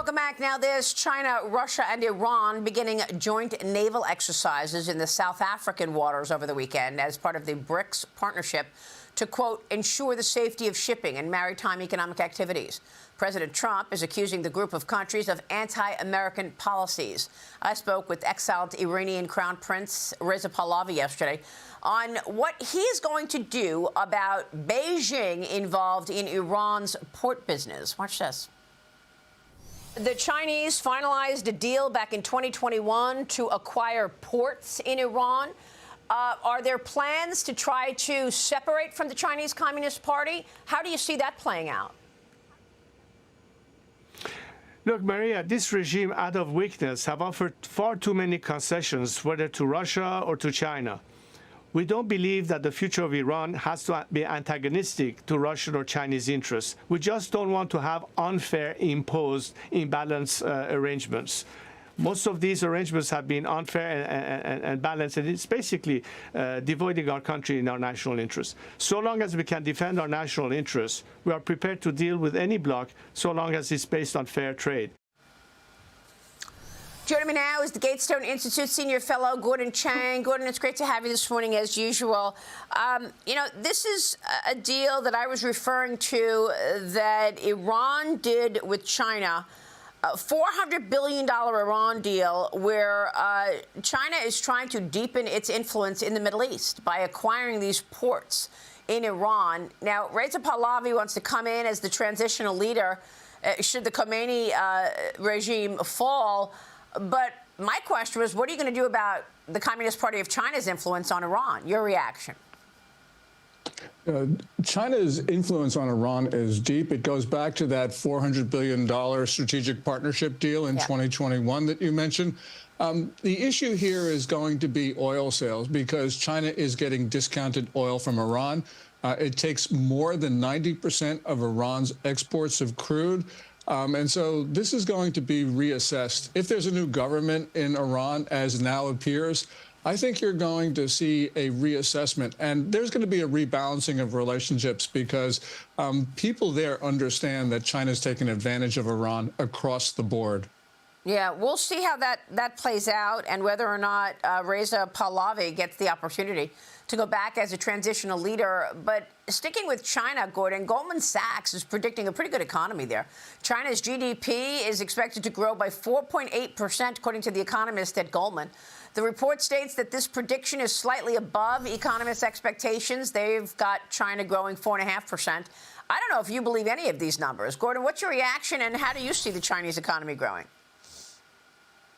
Welcome back. Now, there's China, Russia, and Iran beginning joint naval exercises in the South African waters over the weekend as part of the BRICS partnership to, quote, ensure the safety of shipping and maritime economic activities. President Trump is accusing the group of countries of anti-American policies. I spoke with exiled Iranian Crown Prince Reza Pahlavi yesterday on what he's going to do about Beijing involved in Iran's port business. Watch this. The Chinese finalized a deal back in 2021 to acquire ports in Iran. Are there plans to try to separate from the Chinese Communist Party? How do you see that playing out? Look, Maria, this regime, out of weakness, have offered far too many concessions, whether to Russia or to China. We don't believe that the future of Iran has to be antagonistic to Russian or Chinese interests. We just don't want to have unfair, imposed, imbalanced arrangements. Most of these arrangements have been unfair and balanced, and it's basically dividing our country in our national interests. So long as we can defend our national interests, we are prepared to deal with any bloc, so long as it's based on fair trade. Joining me now is the Gatestone Institute Senior Fellow, Gordon Chang. Gordon, it's great to have you this morning, as usual. You know, this is a deal that I was referring to that Iran did with China, a $400 billion Iran deal where China is trying to deepen its influence in the Middle East by acquiring these ports in Iran. Now, Reza Pahlavi wants to come in as the transitional leader should the Khomeini regime fall. But my question was, what are you going to do about the Communist Party of China's influence on Iran? Your reaction? China's influence on Iran is deep. It goes back to that $400 billion strategic partnership deal in 2021 that you mentioned. The issue here is going to be oil sales because China is getting discounted oil from Iran. It takes more than 90% of Iran's exports of crude. And so this is going to be reassessed. If there's a new government in Iran, as now appears, I think you're going to see a reassessment. And there's going to be a rebalancing of relationships because people there understand that China's taking advantage of Iran across the board. Yeah, we'll see how that plays out and whether or not Reza Pahlavi gets the opportunity to go back as a transitional leader. But sticking with China, Gordon, Goldman Sachs is predicting a pretty good economy there. China's GDP is expected to grow by 4.8%, according to the economist at Goldman. The report states that this prediction is slightly above economists' expectations. They've got China growing 4.5%. I don't know if you believe any of these numbers. Gordon, what's your reaction, and how do you see the Chinese economy growing?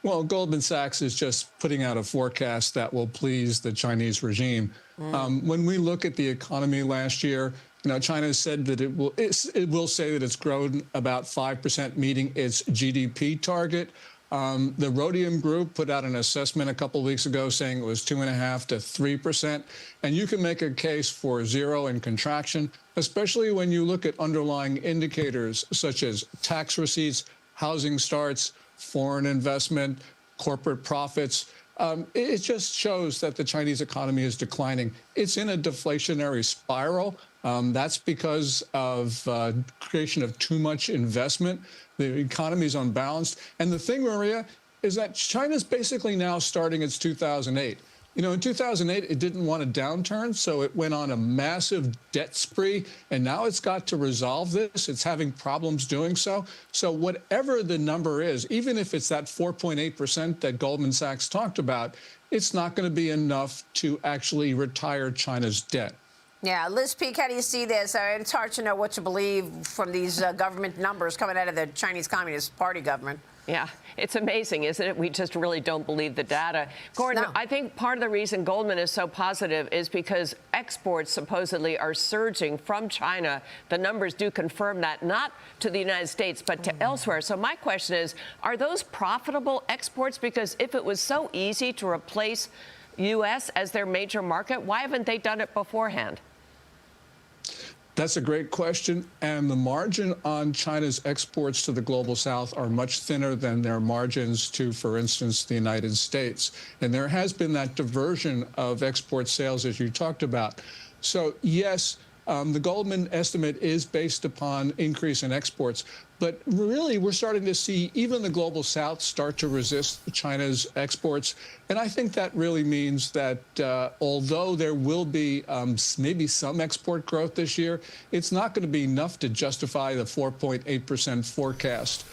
Well, Goldman Sachs is just putting out a forecast that will please the Chinese regime. When we look at the economy last year, you know, China said that it will say that it's grown about 5%, meeting its GDP target. The Rhodium Group put out an assessment a couple of weeks ago saying it was 2.5% to 3%. And you can make a case for zero and contraction, especially when you look at underlying indicators such as tax receipts, housing starts, foreign investment, corporate profits. It just shows that the Chinese economy is declining. It's in a deflationary spiral. That's because of creation of too much investment. The economy is unbalanced. And the thing, Maria, is that China's basically now starting its 2008. You know, in 2008, it didn't want a downturn, so it went on a massive debt spree, and now it's got to resolve this. It's having problems doing so. So whatever the number is, even if it's that 4.8% that Goldman Sachs talked about, it's not going to be enough to actually retire China's debt. Yeah, Liz Peek, how do you see this? It's hard to know what to believe from these government numbers coming out of the Chinese Communist Party government. Yeah, it's amazing, isn't it? We just really don't believe the data. Gordon, I think part of the reason Goldman is so positive is because exports supposedly are surging from China. The numbers do confirm that, not to the United States, but to elsewhere. So my question is, are those profitable exports? Because if it was so easy to replace U.S. as their major market, why haven't they done it beforehand? That's a great question. And the margin on China's exports to the global south are much thinner than their margins to, for instance, the United States. And there has been that diversion of export sales, as you talked about. So, yes, The Goldman estimate is based upon increase in exports. But really, we're starting to see even the global south start to resist China's exports. And I think that really means that although there will be maybe some export growth this year, it's not going to be enough to justify the 4.8% forecast.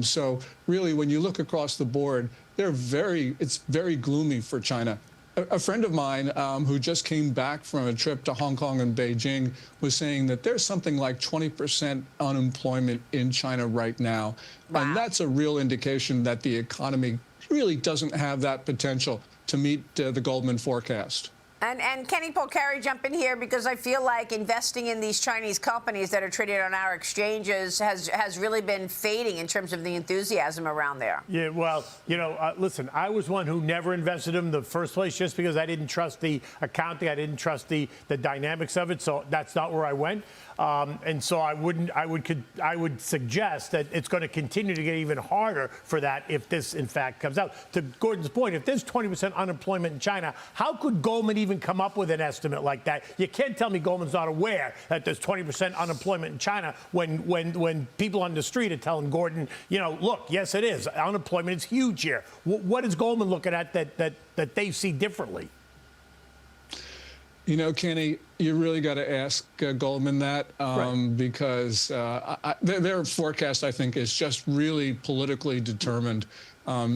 So really, when you look across the board, it's very gloomy for China. A friend of mine who just came back from a trip to Hong Kong and Beijing was saying that there's something like 20% unemployment in China right now. Wow. And that's a real indication that the economy really doesn't have that potential to meet the Goldman forecast. And Kenny Polcari, jump in here, because I feel like investing in these Chinese companies that are traded on our exchanges has really been fading in terms of the enthusiasm around there. Yeah, well, listen, I was one who never invested in the first place just because I didn't trust the accounting. I didn't trust the dynamics of it. So that's not where I went. And so I would suggest that it's going to continue to get even harder for that if this, in fact, comes out. To Gordon's point, if there's 20% unemployment in China, how could Goldman even come up with an estimate like that? You can't tell me Goldman's not aware that there's 20% unemployment in China when people on the street are telling Gordon, look, yes, it is. Unemployment is huge here. What is Goldman looking at that they see differently? Kenny, you really got to ask Goldman that because their forecast, I think, is just really politically determined.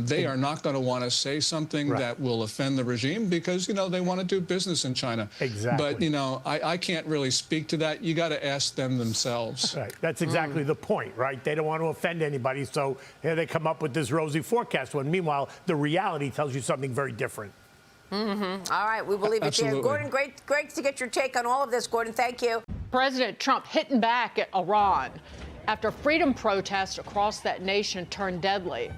They are not going to want to say something that will offend the regime because, they want to do business in China. Exactly. But, I can't really speak to that. You got to ask them themselves. Right. That's exactly the point, right? They don't want to offend anybody. So here they come up with this rosy forecast when, meanwhile, the reality tells you something very different. Mm-hmm. All right, we will leave it there. Gordon, great to get your take on all of this. Gordon, thank you. President Trump hitting back at Iran after freedom protests across that nation turned deadly.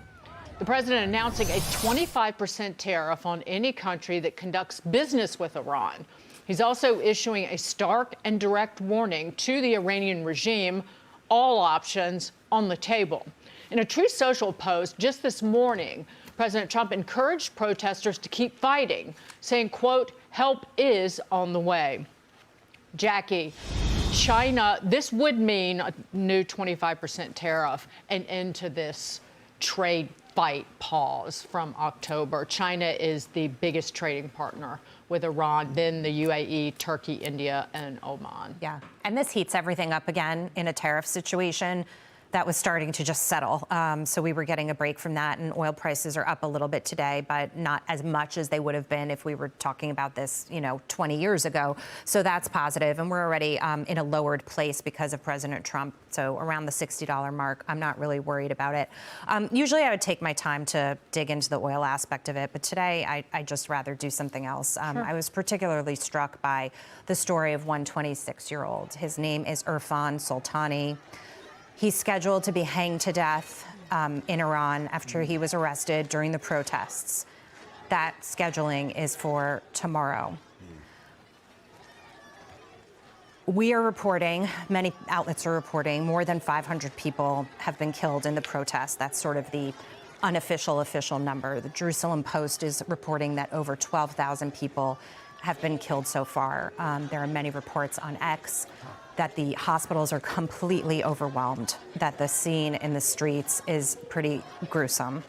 The president announcing a 25% tariff on any country that conducts business with Iran. He's also issuing a stark and direct warning to the Iranian regime, all options on the table. In a Truth Social post just this morning, President Trump encouraged protesters to keep fighting, saying, quote, help is on the way. Jackie, China, this would mean a new 25% tariff, and end to this trade fight pause from October. China is the biggest trading partner with Iran, then the UAE, Turkey, India, and Oman. Yeah, and this heats everything up again in a tariff situation that was starting to just settle. So we were getting a break from that, and oil prices are up a little bit today, but not as much as they would have been if we were talking about this, 20 years ago. So that's positive, and we're already in a lowered place because of President Trump. So around the $60 mark, I'm not really worried about it. Usually I would take my time to dig into the oil aspect of it, but today I just rather do something else. Sure. I was particularly struck by the story of one 26-year-old. His name is Irfan Soltani. He's scheduled to be hanged to death in Iran after he was arrested during the protests. That scheduling is for tomorrow. We are reporting, many outlets are reporting, more than 500 people have been killed in the protests. That's sort of the unofficial official number. The Jerusalem Post is reporting that over 12,000 people have been killed so far. There are many reports on X that the hospitals are completely overwhelmed, that the scene in the streets is pretty gruesome.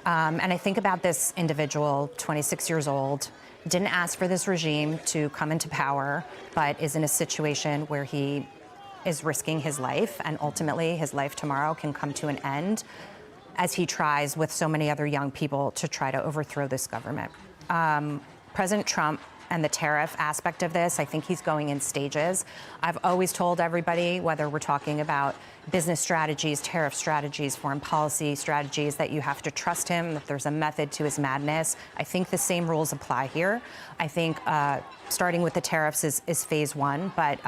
And I think about this individual, 26 years old, didn't ask for this regime to come into power, but is in a situation where he is risking his life, and ultimately his life tomorrow can come to an end as he tries with so many other young people to try to overthrow this government. President Trump and the tariff aspect of this, I think he's going in stages. I've always told everybody, whether we're talking about business strategies, tariff strategies, foreign policy strategies, that you have to trust him, that there's a method to his madness. I think the same rules apply here. I think starting with the tariffs is phase one, but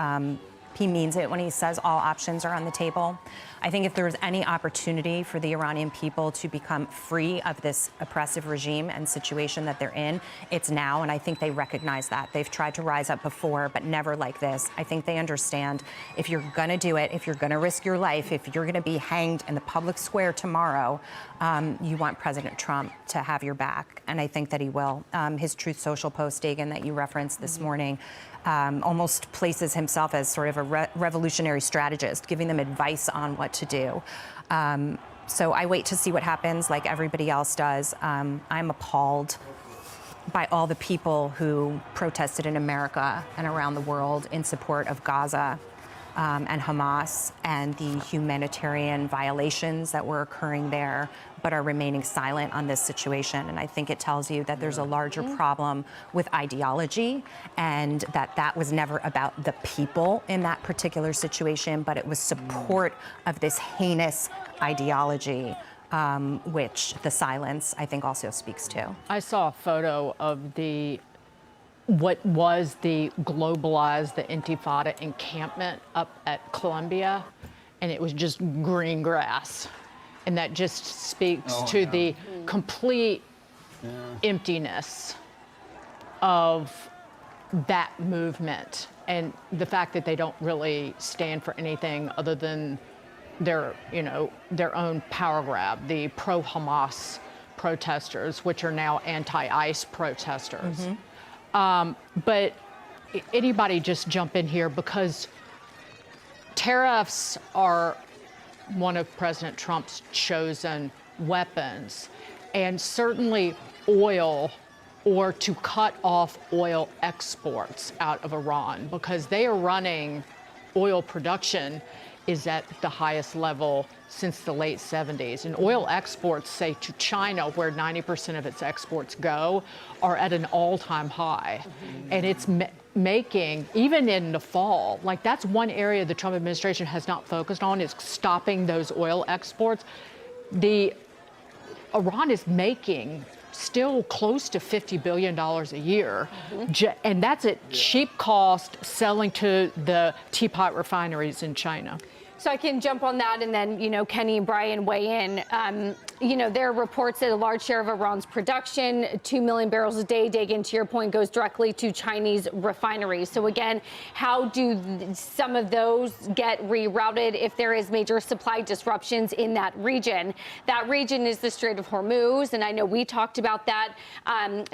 he means it when he says all options are on the table. I think if there was any opportunity for the Iranian people to become free of this oppressive regime and situation that they're in, it's now, and I think they recognize that. They've tried to rise up before, but never like this. I think they understand if you're going to do it, if you're going to risk your life, if you're going to be hanged in the public square tomorrow, you want President Trump to have your back, and I think that he will. His Truth Social post, Dagan, that you referenced this morning, almost places himself as sort of a revolutionary strategist, giving them advice on what to do. So I wait to see what happens, like everybody else does. I'm appalled by all the people who protested in America and around the world in support of Gaza and Hamas and the humanitarian violations that were occurring there, but are remaining silent on this situation. And I think it tells you that there's a larger problem with ideology, and that was never about the people in that particular situation, but it was support of this heinous ideology, which the silence, I think, also speaks to. I saw a photo of what was the globalized, the Intifada encampment up at Columbia, and it was just green grass. And that just speaks to the complete emptiness of that movement and the fact that they don't really stand for anything other than their own power grab, the pro-Hamas protesters, which are now anti-ICE protesters. But anybody just jump in here, because tariffs are one of President Trump's chosen weapons, and certainly oil, or to cut off oil exports out of Iran, because they are running oil production is at the highest level since the late 70s. And oil exports, say to China, where 90% of its exports go, are at an all-time high. And it's making, even in the fall, like that's one area the Trump administration has not focused on, is stopping those oil exports. Iran is making still close to $50 billion a year. And that's at cheap cost, selling to the teapot refineries in China. So I can jump on that, and then, Kenny and Brian weigh in. There are reports that a large share of Iran's production, 2 million barrels a day, Dagan, to your point, goes directly to Chinese refineries. So again, how do some of those get rerouted if there is major supply disruptions in that region? That region is the Strait of Hormuz, and I know we talked about that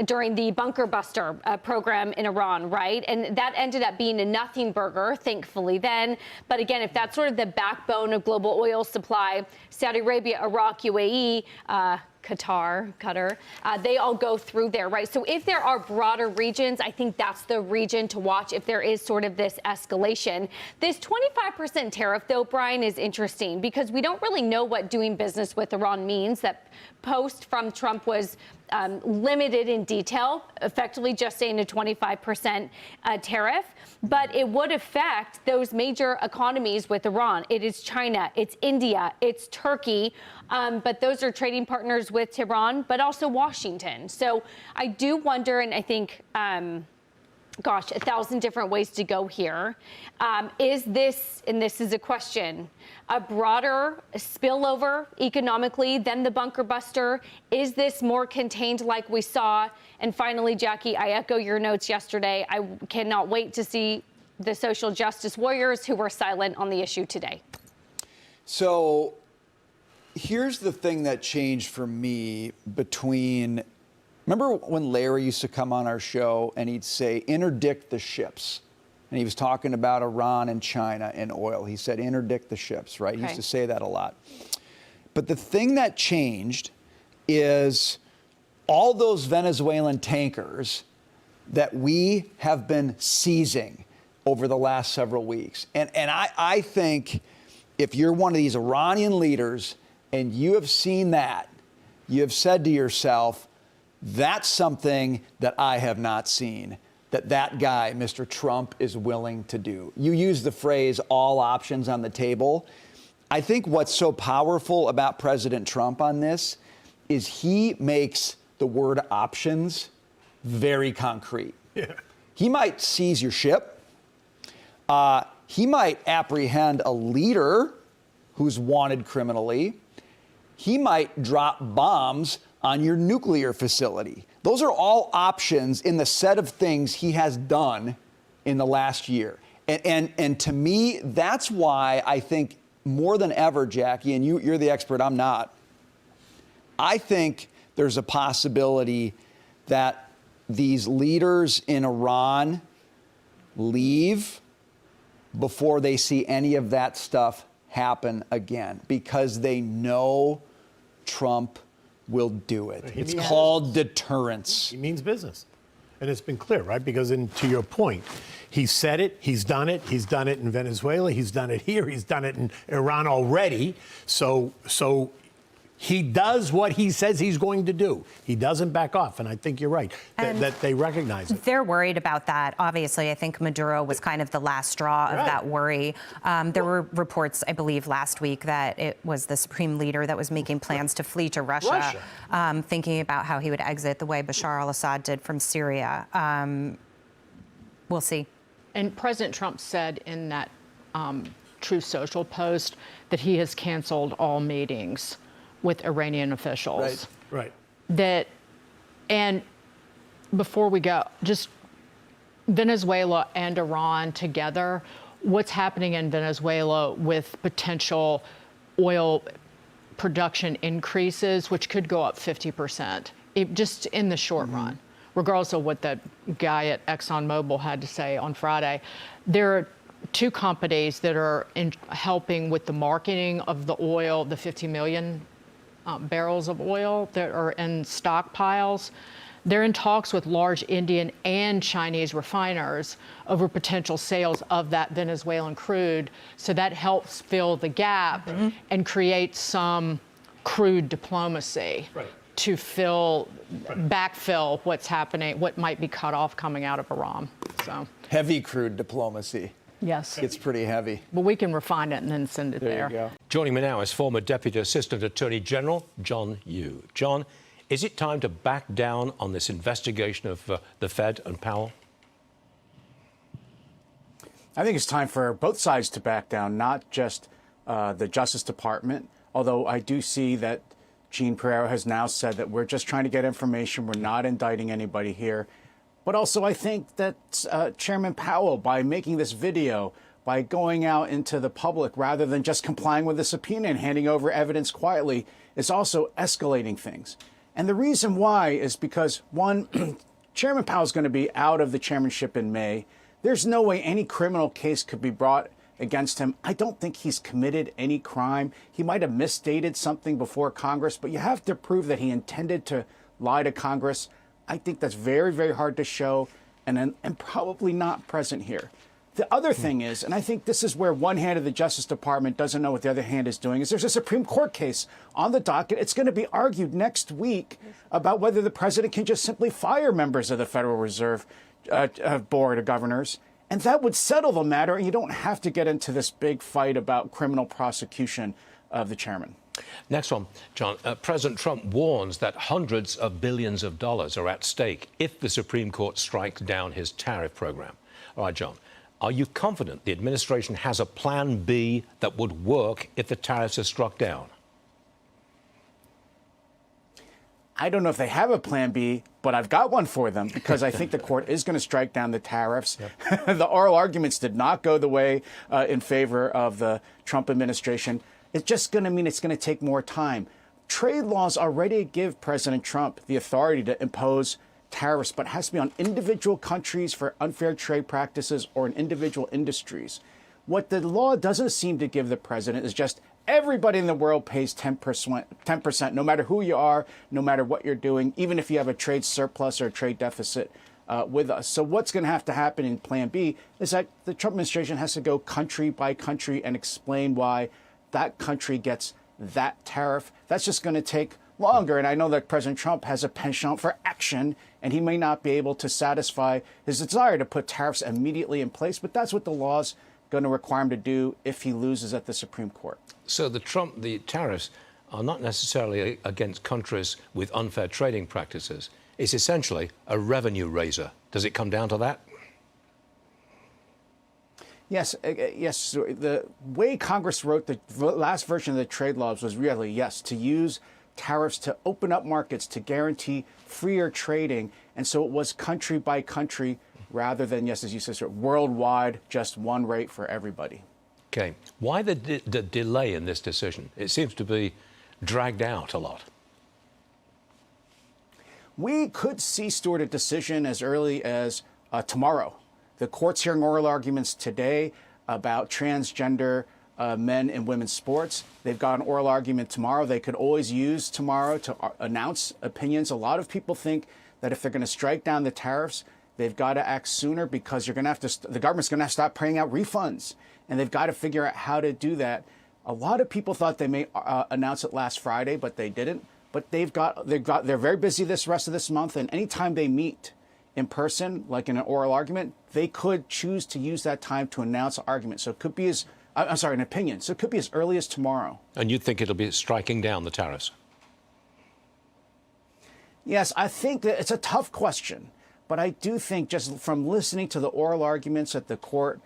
during the bunker buster program in Iran, right? And that ended up being a nothing burger, thankfully then. But again, if that's sort of the backbone of global oil supply, Saudi Arabia, Iraq, UAE, Qatar, they all go through there, right? So if there are broader regions, I think that's the region to watch if there is sort of this escalation. This 25% tariff, though, Brian, is interesting because we don't really know what doing business with Iran means. That post from Trump was limited in detail, effectively just saying a 25% tariff. But it would affect those major economies with Iran. It is China, it's India, it's Turkey. But those are trading partners with Tehran, but also Washington. So I do wonder, and I think, 1,000 different ways to go here. Is this, and this is a question, a broader spillover economically than the bunker buster? Is this more contained like we saw? And finally, Jackie, I echo your notes yesterday. I cannot wait to see the social justice warriors who were silent on the issue today. So here's the thing that changed for me between, remember when Larry used to come on our show and he'd say, interdict the ships? And he was talking about Iran and China and oil. He said, interdict the ships, right? Okay. He used to say that a lot. But the thing that changed is all those Venezuelan tankers that we have been seizing over the last several weeks. And I think if you're one of these Iranian leaders and you have seen that, you have said to yourself, that's something that I have not seen, that guy, Mr. Trump, is willing to do. You use the phrase, all options on the table. I think what's so powerful about President Trump on this is he makes the word options very concrete. Yeah. He might seize your ship. He might apprehend a leader who's wanted criminally. He might drop bombs on your nuclear facility. Those are all options in the set of things he has done in the last year. And to me, that's why I think more than ever, Jackie, and you're the expert, I'm not, I think there's a possibility that these leaders in Iran leave before they see any of that stuff happen again, because they know Trump will do it. It's called deterrence. He means business. And it's been clear, right? Because to your point, he said it, he's done it in Venezuela, he's done it here, he's done it in Iran already. So he does what he says he's going to do. He doesn't back off, and I think you're right, that they recognize it. They're worried about that. Obviously, I think Maduro was kind of the last straw of that worry. There were reports, I believe, last week that it was the supreme leader that was making plans to flee to Russia. Thinking about how he would exit the way Bashar al-Assad did from Syria. We'll see. And President Trump said in that Truth Social post that he has canceled all meetings with Iranian officials. Right. And before we go, just Venezuela and Iran together, what's happening in Venezuela with potential oil production increases, which could go up 50%, just in the short run, regardless of what that guy at ExxonMobil had to say on Friday. There are two companies that are helping with the marketing of the oil, the 50 million barrels of oil that are in stockpiles. They're in talks with large Indian and Chinese refiners over potential sales of that Venezuelan crude. So that helps fill the gap and create some crude diplomacy to backfill what's happening, what might be cut off coming out of Iran. So heavy crude diplomacy. Yes. It's pretty heavy. But we can refine it and then send it there. You go. Joining me now is former Deputy Assistant Attorney General John Yoo. John, is it time to back down on this investigation of the Fed and Powell? I think it's time for both sides to back down, not just the Justice Department, although I do see that Jean Pereira has now said that we're just trying to get information. We're not indicting anybody here. But also, I think that Chairman Powell, by making this video, by going out into the public rather than just complying with the subpoena and handing over evidence quietly, is also escalating things. And the reason why is because, one, Chairman Powell is going to be out of the chairmanship in May. There's no way any criminal case could be brought against him. I don't think he's committed any crime. He might have misstated something before Congress, but you have to prove that he intended to lie to Congress. I think that's very, very hard to show and probably not present here. The other thing is, and I think this is where one hand of the Justice Department doesn't know what the other hand is doing, is there's a Supreme Court case on the docket. It's going to be argued next week about whether the president can just simply fire members of the Federal Reserve Board of Governors. And that would settle the matter, and you don't have to get into this big fight about criminal prosecution of the chairman. Next one, John. President Trump warns that hundreds of billions of dollars are at stake if the Supreme Court strikes down his tariff program. All right, John, are you confident the administration has a plan B that would work if the tariffs are struck down? I don't know if they have a plan B, but I've got one for them because I think the court is going to strike down the tariffs. The oral arguments did not go the way in favor of the Trump administration. It's just going to mean it's going to take more time. Trade laws already give President Trump the authority to impose tariffs, but it has to be on individual countries for unfair trade practices or in individual industries. What the law doesn't seem to give the president is just everybody in the world pays 10%, no matter who you are, no matter what you're doing, even if you have a trade surplus or a trade deficit with us. So what's going to have to happen in Plan B is that the Trump administration has to go country by country and explain why that country gets that tariff. That's just going to take longer. And I know that President Trump has a penchant for action, and he may not be able to satisfy his desire to put tariffs immediately in place. But that's what the law's going to require him to do if he loses at the Supreme Court. So the tariffs are not necessarily against countries with unfair trading practices. It's essentially a revenue raiser. Does it come down to that? Yes, yes. So the way Congress wrote the last version of the trade laws was really, yes, to use tariffs to open up markets, to guarantee freer trading. And so it was country by country rather than, yes, as you said, worldwide, just one rate for everybody. Okay. Why the delay in this decision? It seems to be dragged out a lot. We could see, Stuart, a decision as early as tomorrow. The court's hearing oral arguments today about transgender men and women's sports. They've got an oral argument tomorrow. They could always use tomorrow to announce opinions. A lot of people think that if they're going to strike down the tariffs, they've got to act sooner because you're going to have to. The government's going to have to stop paying out refunds, and they've got to figure out how to do that. A lot of people thought they may announce it last Friday, but they didn't. But they're very busy this rest of this month, and anytime they meet in person, like in an oral argument, they could choose to use that time to announce an argument. So it could be an opinion. So it could be as early as tomorrow. And you think it'll be striking down the tariffs? Yes, I think that it's a tough question, but I do think just from listening to the oral arguments at the court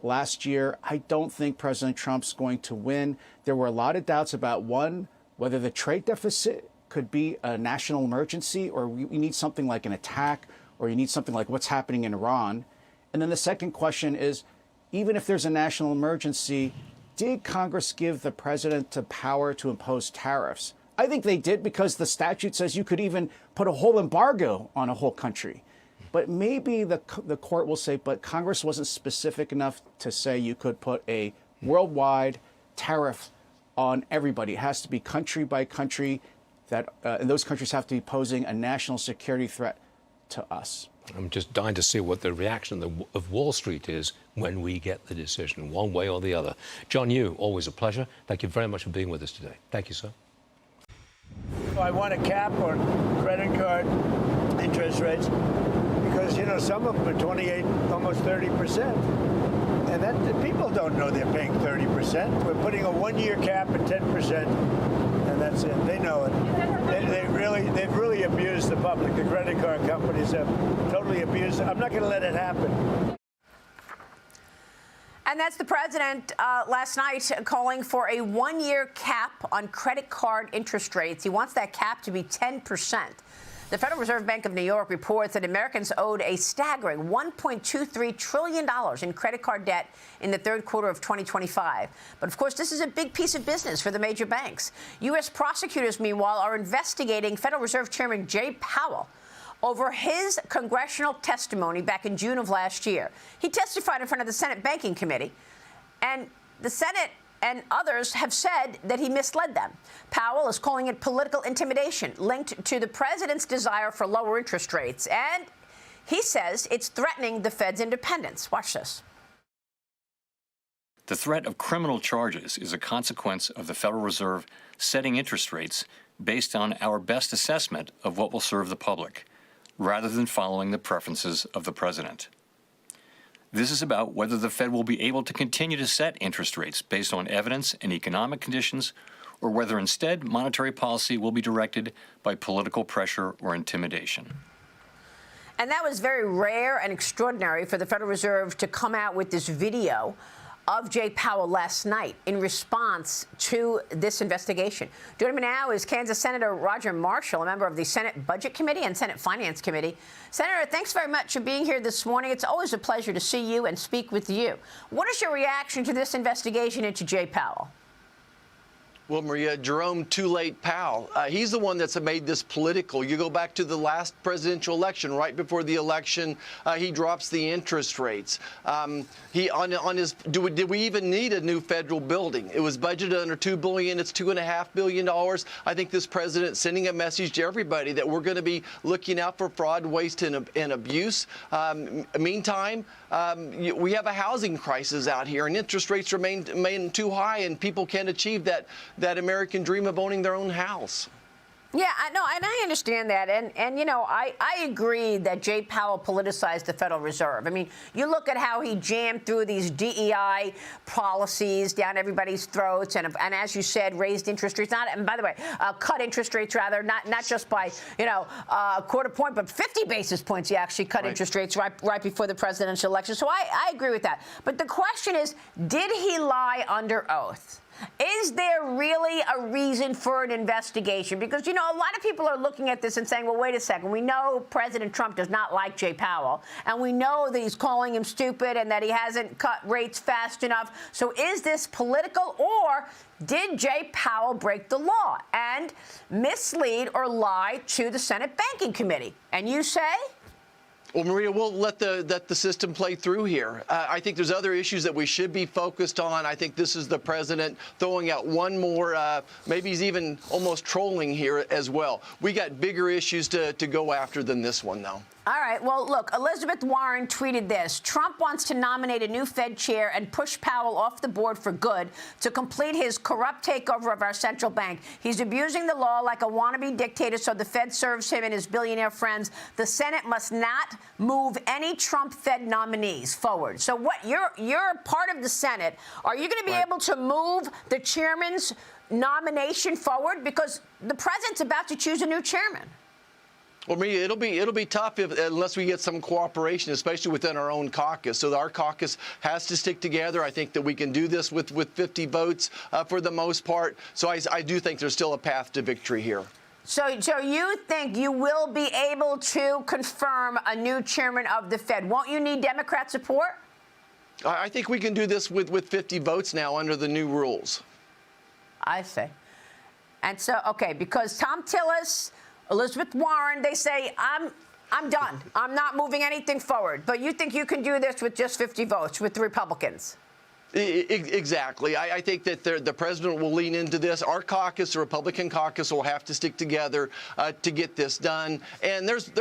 last year, I don't think President Trump's going to win. There were a lot of doubts about, one, whether the trade deficit could be a national emergency or we need something like an attack or you need something like what's happening in Iran. And then the second question is, even if there's a national emergency, did Congress give the president the power to impose tariffs? I think they did because the statute says you could even put a whole embargo on a whole country. But maybe the court will say, but Congress wasn't specific enough to say you could put a worldwide tariff on everybody. It has to be country by country, and those countries have to be posing a national security threat to us. I'm just dying to see what the reaction of Wall Street is when we get the decision, one way or the other. John Yoo, always a pleasure. Thank you very much for being with us today. Thank you, sir. I want a cap on credit card interest rates because, some of them are 28, almost 30%. And that people don't know they're paying 30%. We're putting a one-year cap at 10%, and that's it. They know it. They've really abused the public. The credit card companies have totally abused it. I'm not going to let it happen. And that's the president last night calling for a one-year cap on credit card interest rates. He wants that cap to be 10%. The Federal Reserve Bank of New York reports that Americans owed a staggering $1.23 trillion in credit card debt in the third quarter of 2025. But, of course, this is a big piece of business for the major banks. U.S. prosecutors, meanwhile, are investigating Federal Reserve Chairman Jay Powell over his congressional testimony back in June of last year. He testified in front of the Senate Banking Committee, and the Senate and others have said that he misled them. Powell is calling it political intimidation linked to the president's desire for lower interest rates, and he says it's threatening the Fed's independence. Watch this. The threat of criminal charges is a consequence of the Federal Reserve setting interest rates based on our best assessment of what will serve the public, rather than following the preferences of the president. This is about whether the Fed will be able to continue to set interest rates based on evidence and economic conditions, or whether instead monetary policy will be directed by political pressure or intimidation. And that was very rare and extraordinary for the Federal Reserve to come out with this video of Jay Powell last night in response to this investigation. Joining me now is Kansas Senator Roger Marshall, a member of the Senate Budget Committee and Senate Finance Committee. Senator, thanks very much for being here this morning. It's always a pleasure to see you and speak with you. What is your reaction to this investigation into Jay Powell? Well, Maria, Jerome Too Late Powell, he's the one that's made this political. You go back to the last presidential election, right before the election, he drops the interest rates. Did we even need a new federal building? It was budgeted under $2 billion. It's $2.5 billion. I think this president's sending a message to everybody that we're going to be looking out for fraud, waste, and abuse. Meantime, we have a housing crisis out here, and interest rates remain too high, and people can't achieve that American dream of owning their own house. Yeah, I understand that. And you know, I agree that Jay Powell politicized the Federal Reserve. I mean, you look at how he jammed through these DEI policies down everybody's throats and as you said, raised interest rates. And by the way, cut interest rates, rather, not just by, you know, a quarter point, but 50 basis points. He actually cut interest rates right before the presidential election. So I agree with that. But the question is, did he lie under oath? Is there really a reason for an investigation? Because, you know, a lot of people are looking at this and saying, well, wait a second. We know President Trump does not like Jay Powell, and we know that he's calling him stupid and that he hasn't cut rates fast enough. So is this political, or did Jay Powell break the law and mislead or lie to the Senate Banking Committee? And you say? Well, Maria, we'll let the system play through here. I think there's other issues that we should be focused on. I think this is the president throwing out one more, maybe he's even almost trolling here as well. We got bigger issues to go after than this one, though. All right. Well, look, Elizabeth Warren tweeted this. Trump wants to nominate a new Fed chair and push Powell off the board for good to complete his corrupt takeover of our central bank. He's abusing the law like a wannabe dictator, so the Fed serves him and his billionaire friends. The Senate must not move any Trump Fed nominees forward. So what, you're part of the Senate. Are you going to be able to move the chairman's nomination forward? Because the president's about to choose a new chairman. Well, Maria, it'll be tough unless we get some cooperation, especially within our own caucus. So our caucus has to stick together. I think that we can do this with 50 votes for the most part. So I do think there's still a path to victory here. So you think you will be able to confirm a new chairman of the Fed? Won't you need Democrat support? I think we can do this with 50 votes now under the new rules. I see. And so, okay, because Tom Tillis, Elizabeth Warren, they say, I'm done. I'm not moving anything forward. But you think you can do this with just 50 votes with the Republicans? Exactly. I think that the president will lean into this. Our caucus, the Republican caucus, will have to stick together to get this done. And there's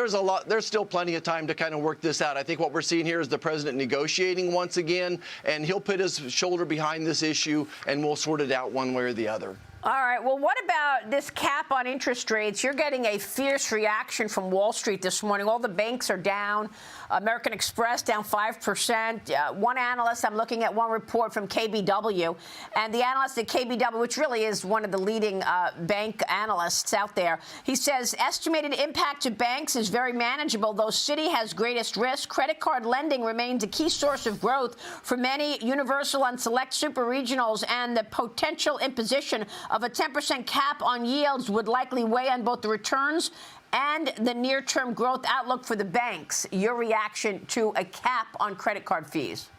still plenty of time to kind of work this out. I think what we're seeing here is the president negotiating once again, and he'll put his shoulder behind this issue, and we'll sort it out one way or the other. All right. Well, what about this cap on interest rates? You're getting a fierce reaction from Wall Street this morning. All the banks are down. American Express down 5%. One analyst, I'm looking at one report from KBW, and the analyst at KBW, which really is one of the leading bank analysts out there, he says estimated impact to banks is very manageable, though Citi has greatest risk. Credit card lending remains a key source of growth for many universal and select super regionals, and the potential imposition of a 10% cap on yields would likely weigh on both the returns and the near-term growth outlook for the banks. Your reaction to a cap on credit card fees?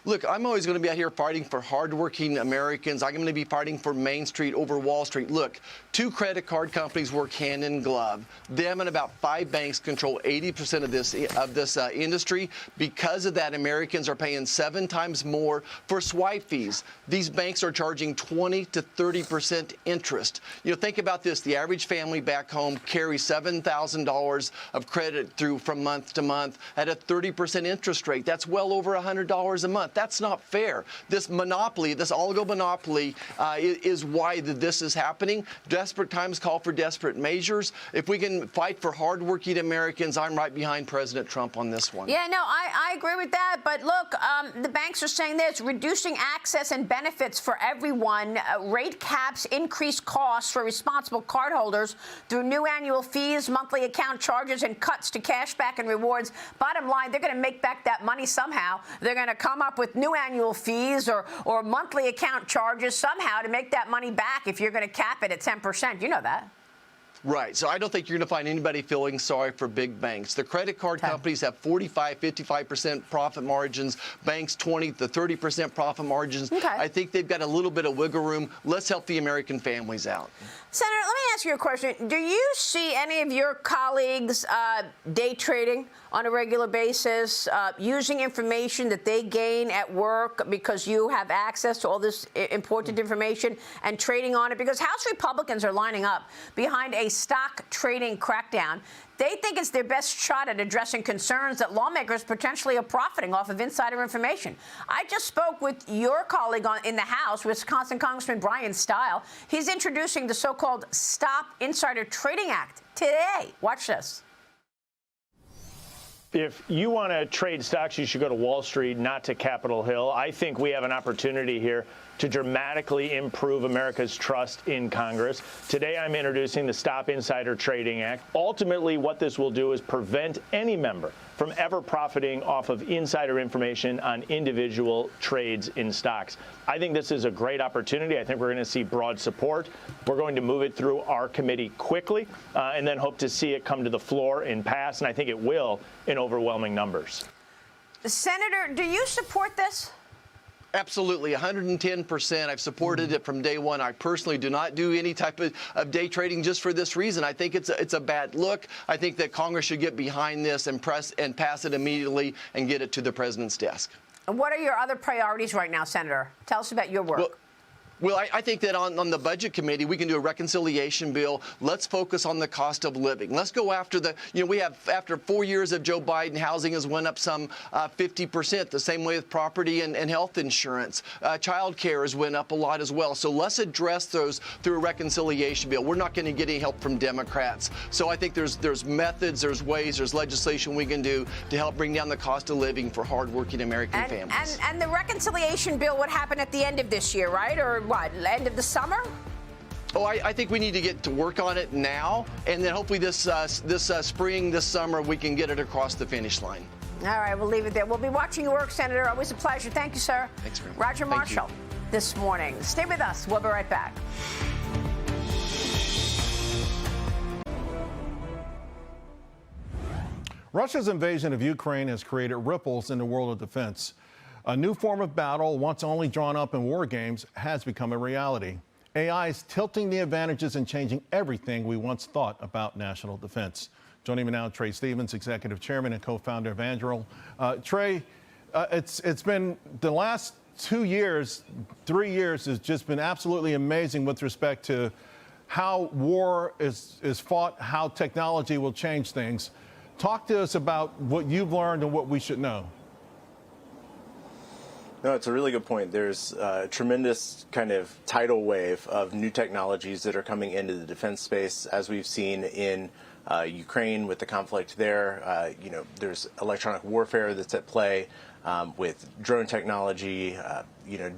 Look, I'm always going to be out here fighting for hardworking Americans. I'm going to be fighting for Main Street over Wall Street. Look, 2 credit card companies work hand in glove. Them and about 5 banks control 80% of this industry. Because of that, Americans are paying 7 times more for swipe fees. These banks are charging 20 to 30% interest. You know, think about this. The average family back home carries $7,000 of credit through from month to month at a 30% interest rate. That's well over $100 a month. That's not fair. This monopoly, this oligomonopoly, is why this is happening. Desperate times call for desperate measures. If we can fight for hardworking Americans, I'm right behind President Trump on this one. Yeah, no, I agree with that. But look, the banks are saying this, reducing access and benefits for everyone. Rate caps increase costs for responsible cardholders through new annual fees, monthly account charges, and cuts to cashback and rewards. Bottom line, they're going to make back that money somehow. They're going to come up with new annual fees or monthly account charges somehow to make that money back if you're going to cap it at 10%. You know that. Right. So I don't think you're going to find anybody feeling sorry for big banks. The credit card companies have 45, 55% profit margins. Banks 20 to 30% profit margins. Okay. I think they've got a little bit of wiggle room. Let's help the American families out. Senator, let me ask you a question. Do you see any of your colleagues day trading on a regular basis, using information that they gain at work because you have access to all this important information and trading on it? Because House Republicans are lining up behind a stock trading crackdown. They think it's their best shot at addressing concerns that lawmakers potentially are profiting off of insider information. I just spoke with your colleague in the House, Wisconsin Congressman Brian Stile. He's introducing the so-called Stop Insider Trading Act today. Watch this. If you want to trade stocks, you should go to Wall Street, not to Capitol Hill. I think we have an opportunity here to dramatically improve America's trust in Congress. Today, I'm introducing the Stop Insider Trading Act. Ultimately, what this will do is prevent any member from ever profiting off of insider information on individual trades in stocks. I think this is a great opportunity. I think we're going to see broad support. We're going to move it through our committee quickly and then hope to see it come to the floor and pass, and I think it will in overwhelming numbers. Senator, do you support this? Absolutely, 110%. I've supported it from day one. I personally do not do any type of day trading just for this reason. I think it's a bad look. I think that Congress should get behind this and pass it immediately and get it to the president's desk. And what are your other priorities right now, Senator? Tell us about your work. Well, I think that on the Budget Committee, we can do a reconciliation bill. Let's focus on the cost of living. Let's go after we have, after 4 years of Joe Biden, housing has went up some 50%, the same way with property and health insurance. Child care has went up a lot as well. So let's address those through a reconciliation bill. We're not going to get any help from Democrats. So I think there's methods, there's ways, there's legislation we can do to help bring down the cost of living for hardworking American families. And the reconciliation bill would happen at the end of this year, right? Or what, end of the summer? Oh, I think we need to get to work on it now, and then hopefully this spring, this summer, we can get it across the finish line. All right, we'll leave it there. We'll be watching your work, Senator. Always a pleasure. Thank you, sir. Thanks very much. Roger Marshall this morning. Stay with us. We'll be right back. Russia's invasion of Ukraine has created ripples in the world of defense. A new form of battle, once only drawn up in war games, has become a reality. AI is tilting the advantages and changing everything we once thought about national defense. Joining me now, Trey Stevens, Executive Chairman and co-founder of Anduril. Trey, it's been the last 2 years, 3 years has just been absolutely amazing with respect to how war is fought, how technology will change things. Talk to us about what you've learned and what we should know. No, it's a really good point. There's a tremendous kind of tidal wave of new technologies that are coming into the defense space, as we've seen in Ukraine with the conflict there. There's electronic warfare that's at play with drone technology,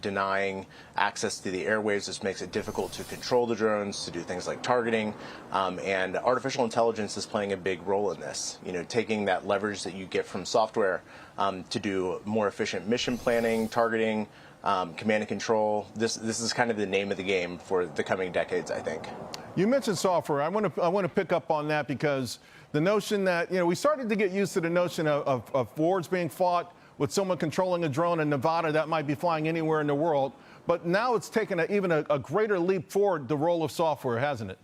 denying access to the airwaves, which makes it difficult to control the drones, to do things like targeting. And artificial intelligence is playing a big role in this, taking that leverage that you get from software to do more efficient mission planning, targeting, command and control. This is kind of the name of the game for the coming decades, I think. You mentioned software. I want to pick up on that because the notion that, we started to get used to the notion of wars being fought with someone controlling a drone in Nevada that might be flying anywhere in the world. But now it's taken even a greater leap forward, the role of software, hasn't it?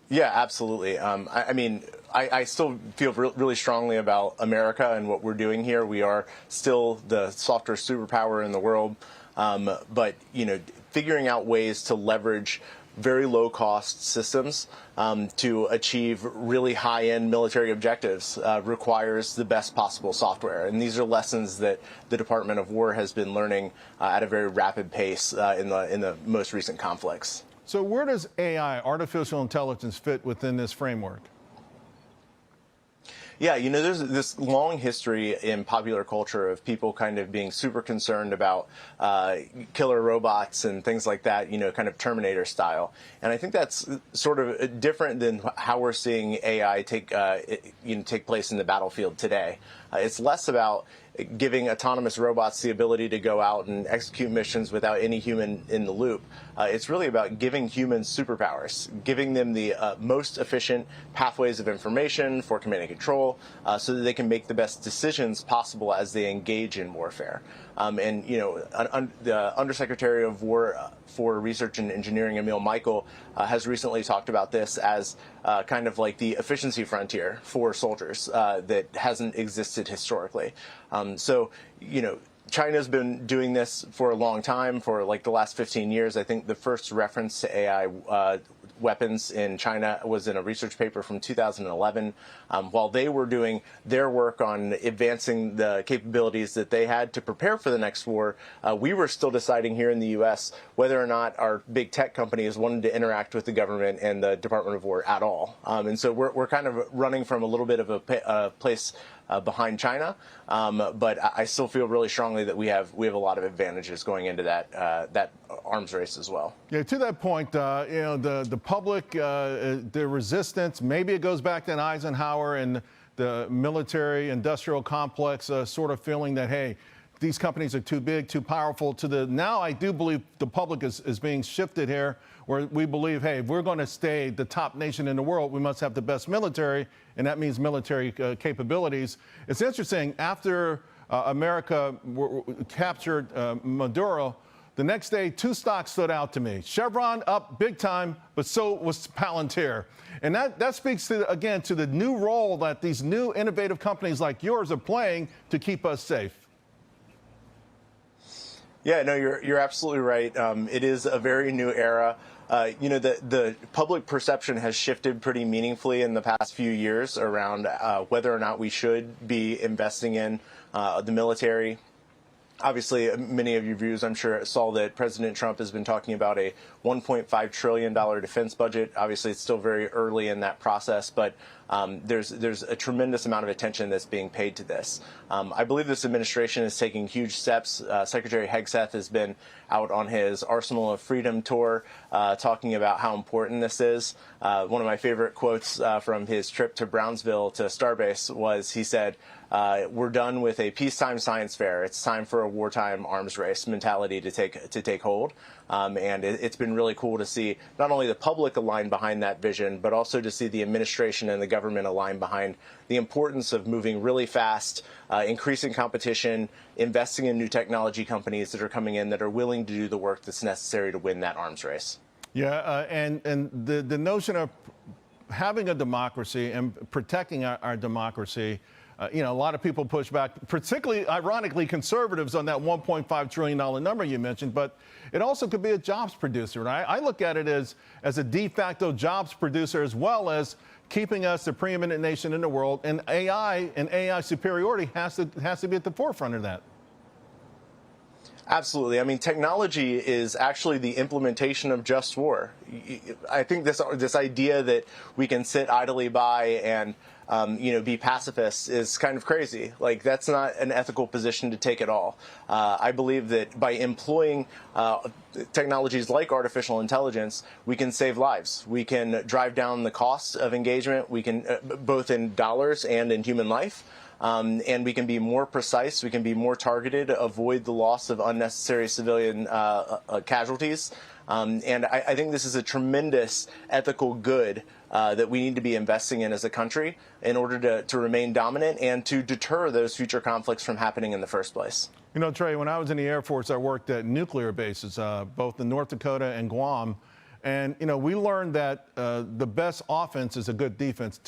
Yeah, absolutely. I still feel really strongly about America and what we're doing here. We are still the software superpower in the world. But figuring out ways to leverage very low-cost systems to achieve really high-end military objectives requires the best possible software. And these are lessons that the Department of War has been learning at a very rapid pace in the most recent conflicts. So where does AI, artificial intelligence, fit within this framework? Yeah, there's this long history in popular culture of people kind of being super concerned about killer robots and things like that, kind of Terminator style. And I think that's sort of different than how we're seeing AI take place in the battlefield today. It's less about giving autonomous robots the ability to go out and execute missions without any human in the loop. It's really about giving humans superpowers, giving them the most efficient pathways of information for command and control, so that they can make the best decisions possible as they engage in warfare. And the Undersecretary of War for Research and Engineering, Emil Michael, has recently talked about this as kind of like the efficiency frontier for soldiers that hasn't existed historically. China's been doing this for a long time, for like the last 15 years. I think the first reference to AI weapons in China was in a research paper from 2011. While they were doing their work on advancing the capabilities that they had to prepare for the next war, we were still deciding here in the U.S. whether or not our big tech companies wanted to interact with the government and the Department of War at all. And so we're kind of running from a little bit of a place behind China, but I still feel really strongly that we have a lot of advantages going into that arms race as well. Yeah, to that point, the public, the resistance, maybe it goes back to Eisenhower and the military-industrial complex sort of feeling that, hey, these companies are too big, too powerful. Now I do believe the public is being shifted here, where we believe, hey, if we're going to stay the top nation in the world, we must have the best military, and that means military capabilities. It's interesting, after America captured Maduro, the next day, two stocks stood out to me. Chevron up big time, but so was Palantir. And that speaks to, again, to the new role that these new innovative companies like yours are playing to keep us safe. Yeah, no, you're absolutely right. It is a very new era. The public perception has shifted pretty meaningfully in the past few years around whether or not we should be investing in the military. Obviously, many of your viewers, I'm sure, saw that President Trump has been talking about a $1.5 trillion defense budget. Obviously, it's still very early in that process, but there's a tremendous amount of attention that's being paid to this. I believe this administration is taking huge steps. Secretary Hegseth has been out on his Arsenal of Freedom tour talking about how important this is. One of my favorite quotes from his trip to Brownsville to Starbase was, he said, we're done with a peacetime science fair. It's time for a wartime arms race mentality to take hold. And it's been really cool to see not only the public align behind that vision, but also to see the administration and the government align behind the importance of moving really fast, increasing competition, investing in new technology companies that are coming in that are willing to do the work that's necessary to win that arms race. Yeah, and the notion of having a democracy and protecting our democracy, a lot of people push back, particularly, ironically, conservatives on that $1.5 trillion number you mentioned, but it also could be a jobs producer. Right? I look at it as a de facto jobs producer, as well as keeping us the preeminent nation in the world, and AI superiority has to be at the forefront of that. Absolutely. I mean, technology is actually the implementation of just war. I think this idea that we can sit idly by and be pacifists is kind of crazy. Like, that's not an ethical position to take at all. I believe that by employing technologies like artificial intelligence, we can save lives. We can drive down the cost of engagement. We can, both in dollars and in human life. And we can be more precise, we can be more targeted, avoid the loss of unnecessary civilian casualties. And I think this is a tremendous ethical good that we need to be investing in as a country in order to remain dominant and to deter those future conflicts from happening in the first place. You know, Trey, when I was in the Air Force, I worked at nuclear bases, both in North Dakota and Guam. And, we learned that the best offense is a good defense.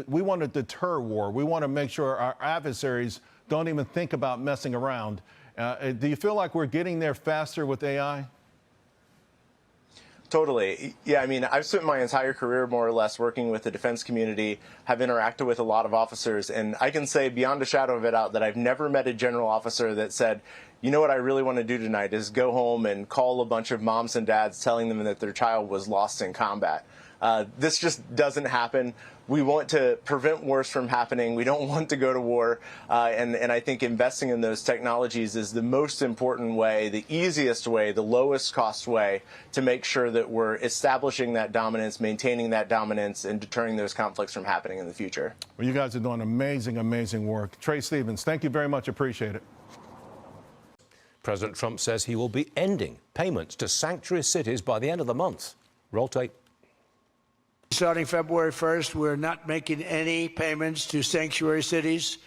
We want to deter war. We want to make sure our adversaries don't even think about messing around. Do you feel like we're getting there faster with AI? Totally. Yeah, I mean, I've spent my entire career more or less working with the defense community, have interacted with a lot of officers, and I can say beyond a shadow of a doubt that I've never met a general officer that said, you know what I really want to do tonight is go home and call a bunch of moms and dads telling them that their child was lost in combat. This just doesn't happen. We want to prevent wars from happening. We don't want to go to war. And I think investing in those technologies is the most important way, the easiest way, the lowest cost way to make sure that we're establishing that dominance, maintaining that dominance, and deterring those conflicts from happening in the future. Well, you guys are doing amazing, amazing work. Trey Stevens, thank you very much. Appreciate it. President Trump says he will be ending payments to sanctuary cities by the end of the month. Roll tape. Starting February 1st, we're not making any payments to sanctuary cities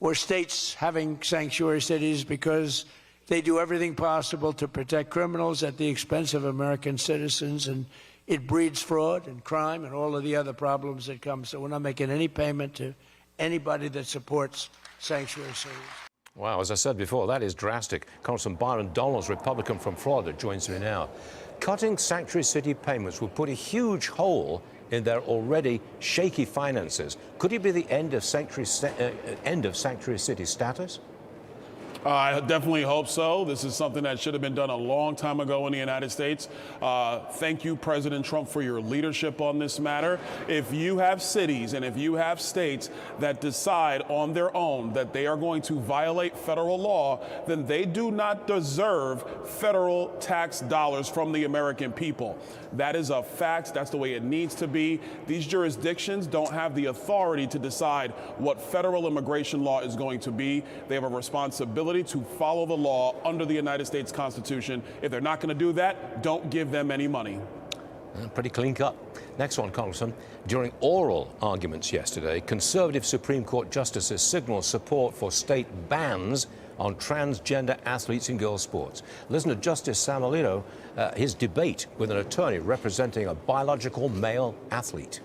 or states having sanctuary cities because they do everything possible to protect criminals at the expense of American citizens, and it breeds fraud and crime and all of the other problems that come. So we're not making any payment to anybody that supports sanctuary cities. Wow, as I said before, that is drastic. Congressman Byron Donalds, Republican from Florida, joins me now. Cutting sanctuary city payments will put a huge hole in their already shaky finances. Could it be the end of sanctuary city status? I definitely hope so. This is something that should have been done a long time ago in the United States. Thank you, President Trump, for your leadership on this matter. If you have cities and if you have states that decide on their own that they are going to violate federal law, then they do not deserve federal tax dollars from the American people. That is a fact. That's the way it needs to be. These jurisdictions don't have the authority to decide what federal immigration law is going to be. They have a responsibility to follow the law under the United States Constitution. If they're not going to do that, don't give them any money. Pretty clean cut. Next one, Congressman. During oral arguments yesterday, conservative Supreme Court justices signaled support for state bans on transgender athletes in girls' sports. Listen to Justice Sam Alito, his debate with an attorney representing a biological male athlete.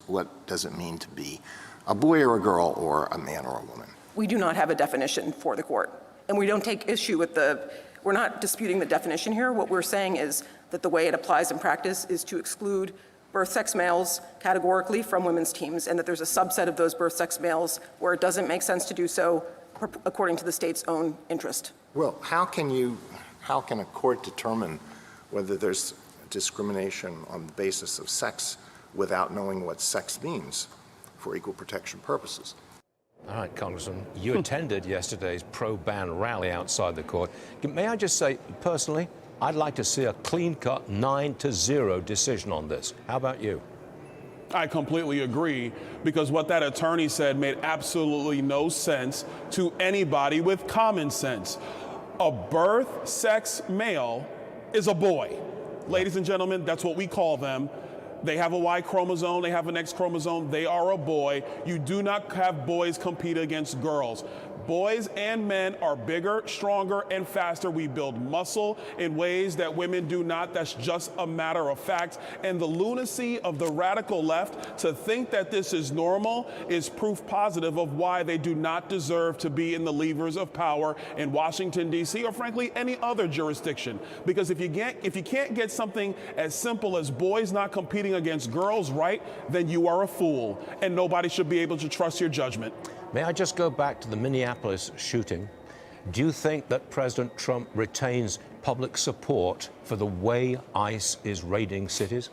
What does it mean to be a boy or a girl or a man or a woman? We do not have a definition for the court, and we don't take issue with we're not disputing the definition here. What we're saying is that the way it applies in practice is to exclude birth sex males categorically from women's teams, and that there's a subset of those birth sex males where it doesn't make sense to do so according to the state's own interest. Well, how can a court determine whether there's discrimination on the basis of sex without knowing what sex means for equal protection purposes? All right, Congressman, you attended yesterday's pro-ban rally outside the court. May I just say, personally, I'd like to see a clean-cut 9-0 decision on this. How about you? I completely agree, because what that attorney said made absolutely no sense to anybody with common sense. A birth sex male is a boy. Ladies and gentlemen, that's what we call them. They have a Y chromosome, they have an X chromosome, they are a boy. You do not have boys compete against girls. Boys and men are bigger, stronger, and faster. We build muscle in ways that women do not. That's just a matter of fact. And the lunacy of the radical left to think that this is normal is proof positive of why they do not deserve to be in the levers of power in Washington, D.C., or frankly, any other jurisdiction. Because if you can't get something as simple as boys not competing against girls right, then you are a fool, and nobody should be able to trust your judgment. May I just go back to the Minneapolis shooting? Do you think that President Trump retains public support for the way ICE is raiding cities?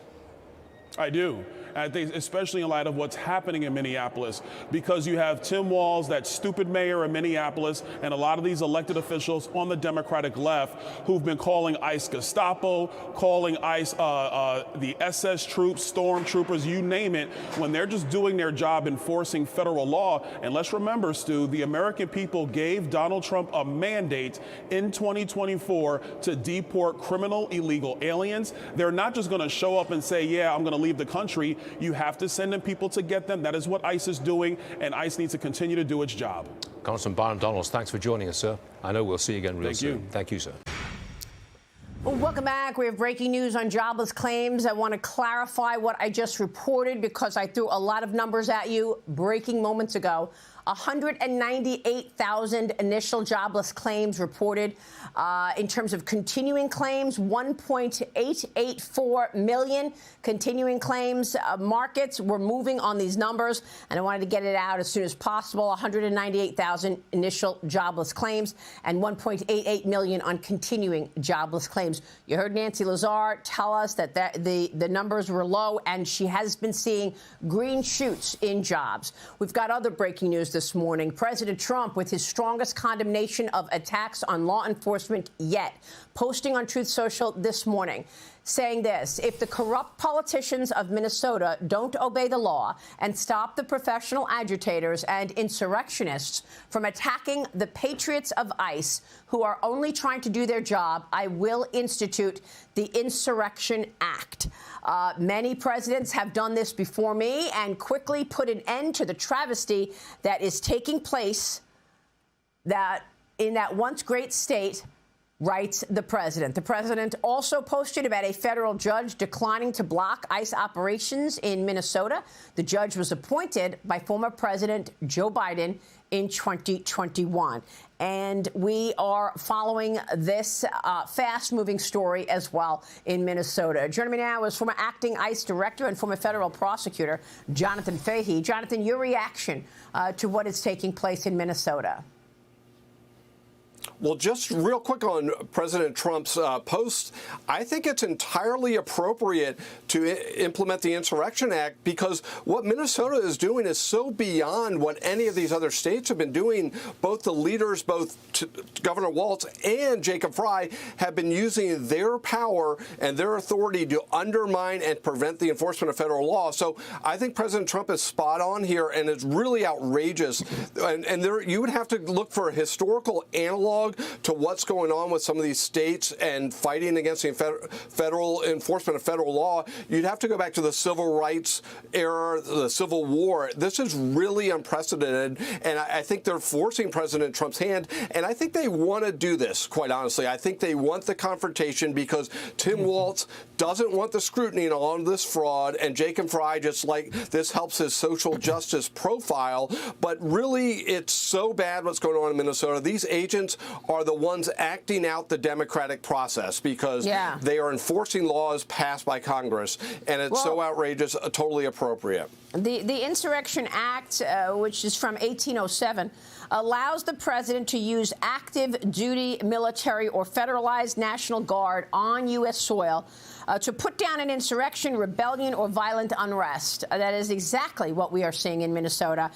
I do. I think especially in light of what's happening in Minneapolis, because you have Tim Walz, that stupid mayor of Minneapolis, and a lot of these elected officials on the Democratic left who've been calling ICE Gestapo, calling ICE the SS troops, stormtroopers, you name it, when they're just doing their job enforcing federal law. And let's remember, Stu, the American people gave Donald Trump a mandate in 2024 to deport criminal illegal aliens. They're not just going to show up and say, yeah, I'm going to leave the country. You have to send in people to get them. That is what ICE is doing, and ICE needs to continue to do its job. Congressman Byron Donalds, thanks for joining us, sir. I know we'll see you again real soon. Thank you, sir. Well, welcome back. We have breaking news on jobless claims. I want to clarify what I just reported because I threw a lot of numbers at you breaking moments ago. 198,000 initial jobless claims reported. In terms of continuing claims, 1.884 million continuing claims. Markets were moving on these numbers, and I wanted to get it out as soon as possible. 198,000 initial jobless claims and 1.88 million on continuing jobless claims. You heard Nancy Lazar tell us that the numbers were low, and she has been seeing green shoots in jobs. We've got other breaking news this morning. President Trump, with his strongest condemnation of attacks on law enforcement yet, posting on Truth Social this morning, saying this: if the corrupt politicians of Minnesota don't obey the law and stop the professional agitators and insurrectionists from attacking the patriots of ICE who are only trying to do their job, I will institute the Insurrection Act. Many presidents have done this before me and quickly put an end to the travesty that is taking place in that once great state, writes the president. The president also posted about a federal judge declining to block ICE operations in Minnesota. The judge was appointed by former President Joe Biden in 2021. And we are following this fast-moving story as well in Minnesota. Joining me now is former acting ICE director and former federal prosecutor Jonathan Fahey. Jonathan, your reaction to what is taking place in Minnesota? Well, just real quick on President Trump's post, I think it's entirely appropriate to implement the Insurrection Act, because what Minnesota is doing is so beyond what any of these other states have been doing. Both the leaders, both Governor Walz and Jacob Frey, have been using their power and their authority to undermine and prevent the enforcement of federal law. So I think President Trump is spot on here, and it's really outrageous. And there, you would have to look for a historical analog to what's going on with some of these states and fighting against the federal enforcement of federal law. You'd have to go back to the civil rights era, the Civil War. This is really unprecedented, and I think they're forcing President Trump's hand, and I think they want to do this, quite honestly. I think they want the confrontation because Tim Walz doesn't want the scrutiny on this fraud, and Jacob Frey, just like this helps his social justice profile. But really, it's so bad what's going on in Minnesota. These agents are the ones acting out the democratic process because they are enforcing laws passed by Congress, and it's so outrageous, totally appropriate. The Insurrection Act, which is from 1807, allows the president to use active duty military or federalized National Guard on U.S. soil to put down an insurrection, rebellion, or violent unrest. That is exactly what we are seeing in Minnesota.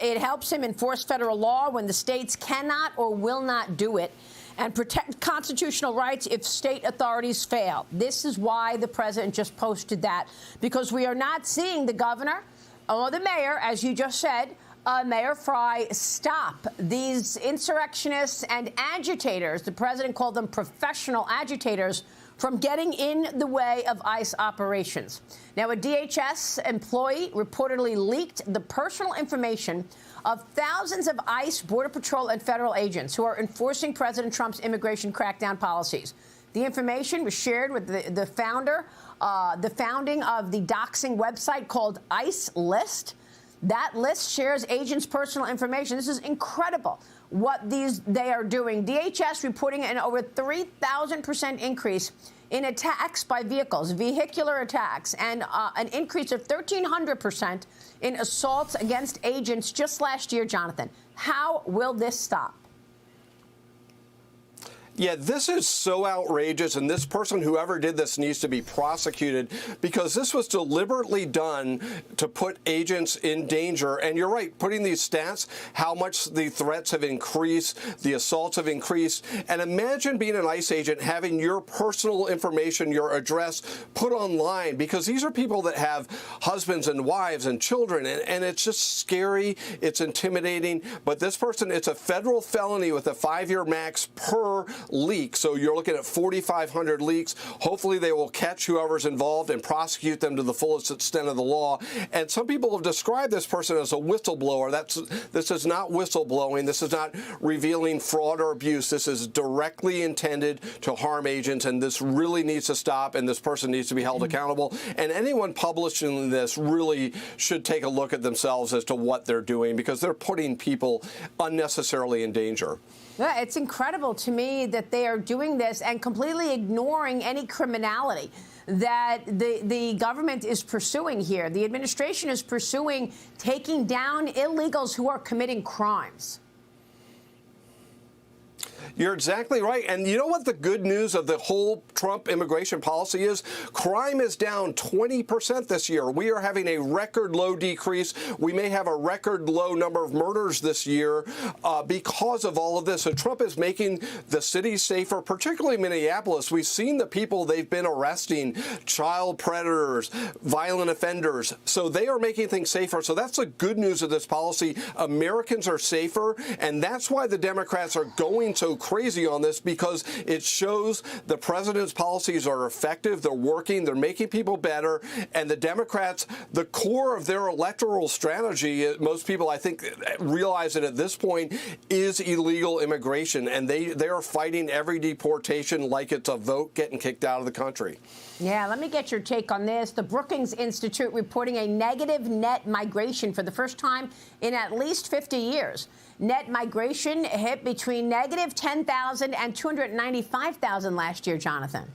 It helps him enforce federal law when the states cannot or will not do it, and protect constitutional rights if state authorities fail. This is why the president just posted that, because we are not seeing the governor or the mayor, as you just said, Mayor Frey, stop these insurrectionists and agitators. The president called them professional agitators, from getting in the way of ICE operations. Now, a DHS employee reportedly leaked the personal information of thousands of ICE, Border Patrol, and federal agents who are enforcing President Trump's immigration crackdown policies. The information was shared with the founding of the doxing website called ICE List. That list shares agents' personal information. This is incredible what they are doing. DHS reporting an over 3,000% increase in attacks by vehicles, vehicular attacks, and an increase of 1,300% in assaults against agents just last year, Jonathan. How will this stop? Yeah, this is so outrageous, and this person, whoever did this, needs to be prosecuted, because this was deliberately done to put agents in danger. And you're right, putting these stats, how much the threats have increased, the assaults have increased. And imagine being an ICE agent, having your personal information, your address, put online, because these are people that have husbands and wives and children, and it's just scary, it's intimidating. But this person, it's a federal felony with a 5-year max per leak. So you're looking at 4,500 leaks. Hopefully they will catch whoever's involved and prosecute them to the fullest extent of the law. And some people have described this person as a whistleblower. This is not whistleblowing. This is not revealing fraud or abuse. This is directly intended to harm agents, and this really needs to stop, and this person needs to be held accountable. And anyone publishing this really should take a look at themselves as to what they're doing, because they're putting people unnecessarily in danger. Yeah, it's incredible to me that they are doing this and completely ignoring any criminality that the government is pursuing here. The administration is pursuing taking down illegals who are committing crimes. You're exactly right. And you know what the good news of the whole Trump immigration policy is? Crime is down 20% this year. We are having a record low decrease. We may have a record low number of murders this year because of all of this. So Trump is making the cities safer, particularly Minneapolis. We've seen the people they've been arresting, child predators, violent offenders. So they are making things safer. So that's the good news of this policy. Americans are safer. And that's why the Democrats are going so crazy on this, because it shows the president's policies are effective, they're working, they're making people better, and the Democrats, the core of their electoral strategy, most people I think realize it at this point, is illegal immigration, and they are fighting every deportation like it's a vote getting kicked out of the country. Yeah, let me get your take on this. The Brookings Institute reporting a negative net migration for the first time in at least 50 years. Net migration hit between negative 10,000 and 295,000 last year, Jonathan.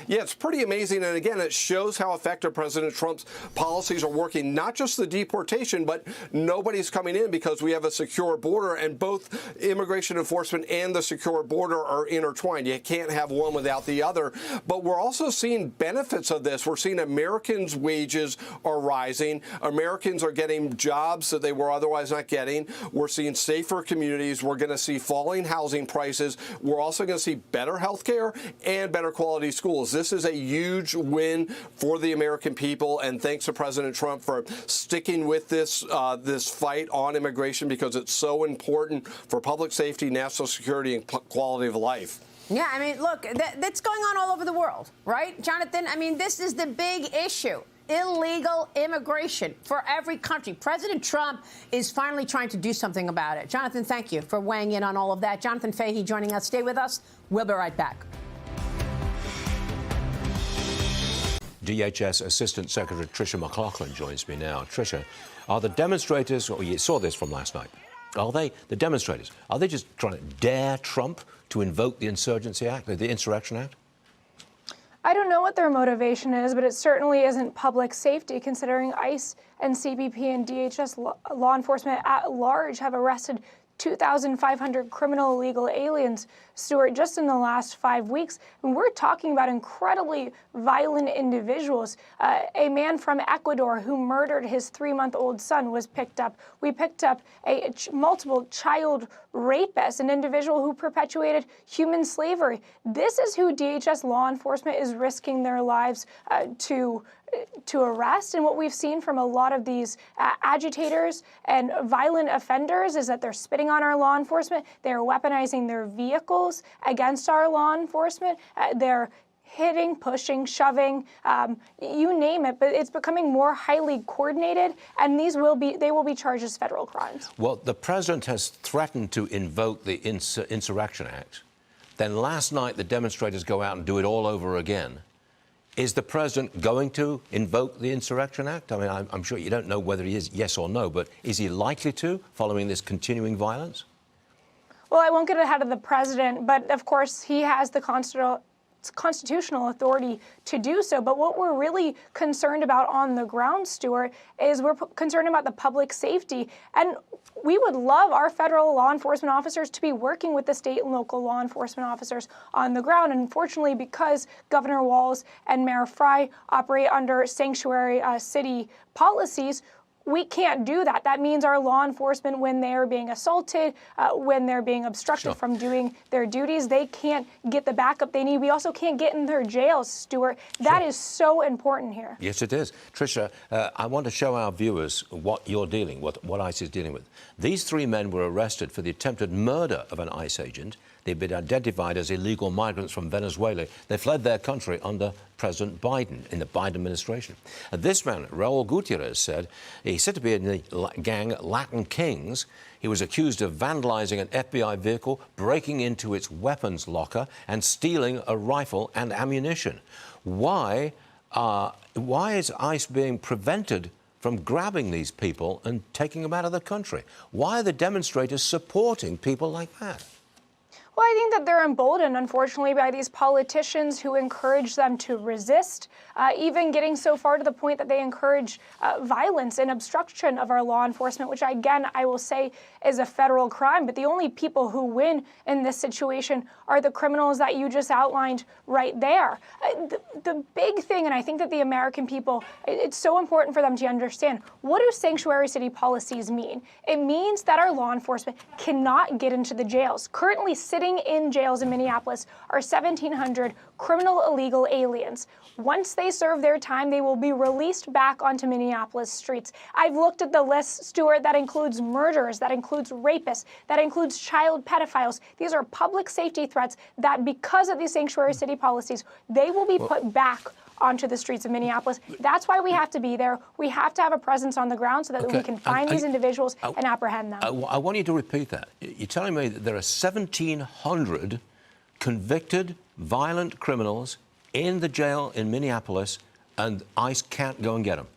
Yeah, it's pretty amazing. And again, it shows how effective President Trump's policies are working. Not just the deportation, but nobody's coming in because we have a secure border, and both immigration enforcement and the secure border are intertwined. You can't have one without the other. But we're also seeing benefits of this. We're seeing Americans' wages are rising. Americans are getting jobs that they were otherwise not getting. We're seeing safer communities. We're going to see falling housing prices. We're also going to see better health care and better quality schools. This is a huge win for the American people, and thanks to President Trump for sticking with this fight on immigration, because it's so important for public safety, national security, and quality of life. Yeah, I mean, look, that's going on all over the world, right, Jonathan? I mean, this is the big issue. Illegal immigration for every country. President Trump is finally trying to do something about it. Jonathan, thank you for weighing in on all of that. Jonathan Fahey joining us. Stay with us. We'll be right back. DHS Assistant Secretary Tricia McLaughlin joins me now. Tricia, are the demonstrators, or you saw this from last night, the demonstrators, are they just trying to dare Trump to invoke the Insurgency Act, the Insurrection Act? I don't know what their motivation is, but it certainly isn't public safety, considering ICE and CBP and DHS law enforcement at large have arrested 2,500 criminal illegal aliens, Stuart, just in the last 5 weeks. And we're talking about incredibly violent individuals. A man from Ecuador who murdered his 3-month-old son was picked up. We picked up a multiple child rapist, an individual who perpetuated human slavery. This is who DHS law enforcement is risking their lives to arrest. And what we've seen from a lot of these agitators and violent offenders is that they're spitting on our law enforcement. They're weaponizing their vehicles against our law enforcement. They're hitting, pushing, shoving, you name it. But it's becoming more highly coordinated, and they will be charged as federal crimes. Well, the president has threatened to invoke the Insurrection Act. Then last night, the demonstrators go out and do it all over again. Is the president going to invoke the Insurrection Act? I mean, I'm sure you don't know whether he is, yes or no, but is he likely to, following this continuing violence? Well, I won't get ahead of the president, but of course he has the constitutional authority to do so. But what we're really concerned about on the ground, Stuart, is we're concerned about the public safety. And we would love our federal law enforcement officers to be working with the state and local law enforcement officers on the ground. And unfortunately, because Governor Walz and Mayor Frey operate under sanctuary city policies, We can't do that. That means our law enforcement, when they're being assaulted, when they're being obstructed from doing their duties, they can't get the backup they need. We also can't get in their jails, Stuart. That is so important here. Yes, it is. Tricia, I want to show our viewers what you're dealing with, what ICE is dealing with. These 3 men were arrested for the attempted murder of an ICE agent. They've been identified as illegal migrants from Venezuela. They fled their country under President Biden, in the Biden administration. This man, Raul Gutierrez, said he's said to be in the gang Latin Kings. He was accused of vandalizing an FBI vehicle, breaking into its weapons locker, and stealing a rifle and ammunition. Why is ICE being prevented from grabbing these people and taking them out of the country? Why are the demonstrators supporting people like that? Well, I think that they're emboldened, unfortunately, by these politicians who encourage them to resist, even getting so far to the point that they encourage violence and obstruction of our law enforcement, which, again, I will say is a federal crime. But the only people who win in this situation are the criminals that you just outlined right there. The big thing, and I think that the American people, it's so important for them to understand, what do sanctuary city policies mean? It means that our law enforcement cannot get into the jails. Currently sitting in jails in Minneapolis are 1,700 criminal illegal aliens. Once they serve their time, they will be released back onto Minneapolis streets. I've looked at the list, Stuart, that includes murderers, that includes rapists, that includes child pedophiles. These are public safety threats that, because of these sanctuary city policies, they will be put back onto the streets of Minneapolis. That's why we have to be there. We have to have a presence on the ground so that we can find these individuals and apprehend them. I want you to repeat that. You're telling me that there are 1,700 convicted violent criminals in the jail in Minneapolis, and ICE can't go and get them.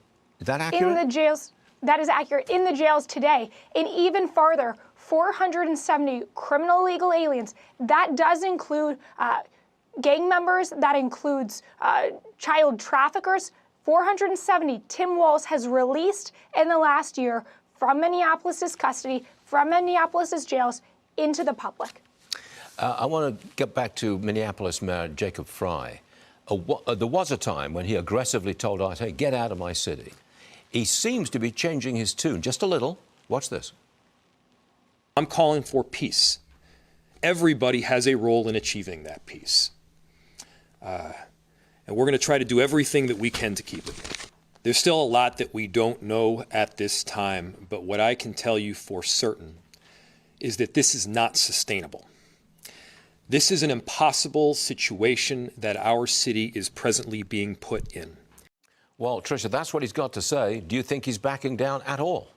Is that accurate? In the jails, that is accurate. In the jails today, and even farther, 470 criminal illegal aliens. That does include gang members, that includes child traffickers. 470 Tim Walz has released in the last year from Minneapolis's custody, from Minneapolis's jails, into the public. I want to get back to Minneapolis Mayor Jacob Frey. There was a time when he aggressively told ICE, hey, get out of my city. He seems to be changing his tune just a little. Watch this. I'm calling for peace. Everybody has a role in achieving that peace. And we're going to try to do everything that we can to keep it. There's still a lot that we don't know at this time, but what I can tell you for certain is that this is not sustainable. This is an impossible situation that our city is presently being put in. Well, Tricia, that's what he's got to say. Do you think he's backing down at all?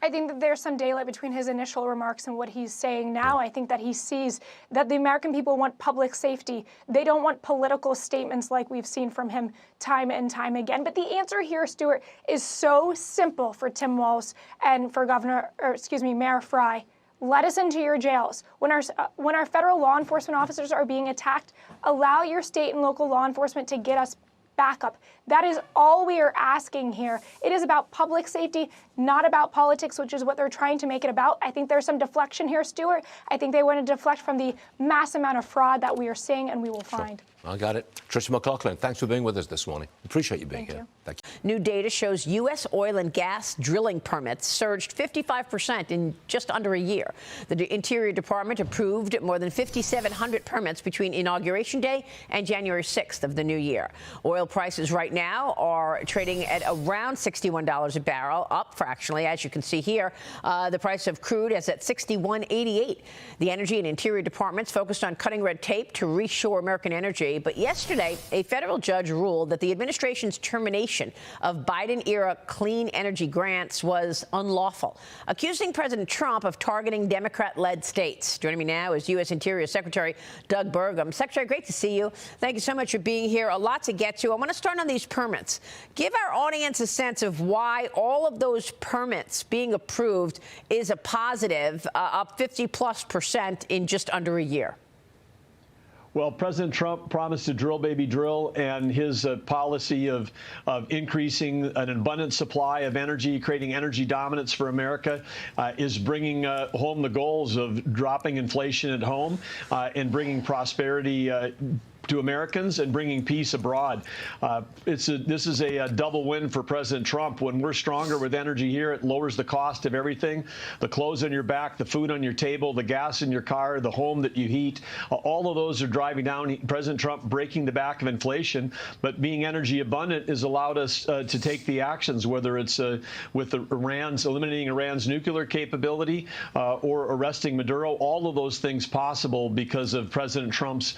I think that there's some daylight between his initial remarks and what he's saying now. I think that he sees that the American people want public safety. They don't want political statements like we've seen from him time and time again. But the answer here, Stuart, is so simple for Tim Walz and for Mayor Frey. Let us into your jails. When our federal law enforcement officers are being attacked, allow your state and local law enforcement to get us backup. That is all we are asking here. It is about public safety, not about politics, which is what they're trying to make it about. I think there's some deflection here, Stuart. I think they want to deflect from the mass amount of fraud that we are seeing and we will find. I got it. Tricia McLaughlin, thanks for being with us this morning. Appreciate you being here. Thank you. New data shows U.S. oil and gas drilling permits surged 55% in just under a year. The Interior Department approved more than 5,700 permits between Inauguration Day and January 6th of the new year. Oil prices right now are trading at around $61 a barrel, up fractionally, as you can see here. The price of crude is at $61.88. The Energy and Interior Departments focused on cutting red tape to reshore American energy. But yesterday, a federal judge ruled that the administration's termination of Biden-era clean energy grants was unlawful, accusing President Trump of targeting Democrat-led states. Joining me now is U.S. Interior Secretary Doug Burgum. Secretary, great to see you. Thank you so much for being here. A lot to get to. I want to start on these permits. Give our audience a sense of why all of those permits being approved is a positive, up 50+% in just under a year. Well, President Trump promised to drill, baby, drill, and his policy of increasing an abundant supply of energy, creating energy dominance for America, is bringing home the goals of dropping inflation at home and bringing prosperity to Americans and bringing peace abroad. This is a double win for President Trump. When we're stronger with energy here, it lowers the cost of everything. The clothes on your back, the food on your table, the gas in your car, the home that you heat, all of those are driving down President Trump, breaking the back of inflation. But being energy abundant has allowed us to take the actions, whether it's with eliminating Iran's nuclear capability or arresting Maduro. All of those things possible because of President Trump's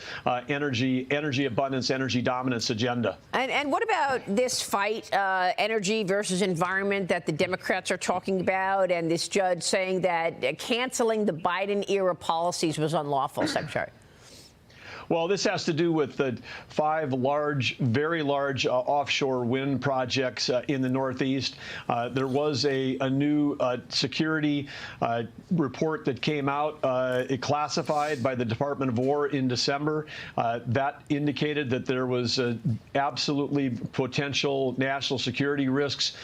energy abundance, energy dominance agenda. And what about this fight, energy versus environment, that the Democrats are talking about, and this judge saying that canceling the Biden-era policies was unlawful, Secretary? Well, this has to do with the 5 very large offshore wind projects in the Northeast. There was a new security report that came out, classified by the Department of War in December. That indicated that there was absolutely potential national security risks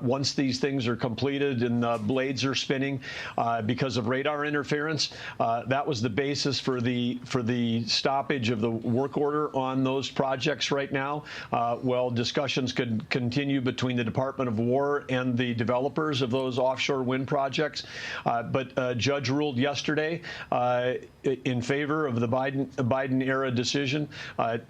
once these things are completed and the blades are spinning because of radar interference. That was the basis for the stoppage of the work order on those projects right now. Well, discussions could continue between the Department of War and the developers of those offshore wind projects. But a judge ruled yesterday in favor of the Biden-era decision.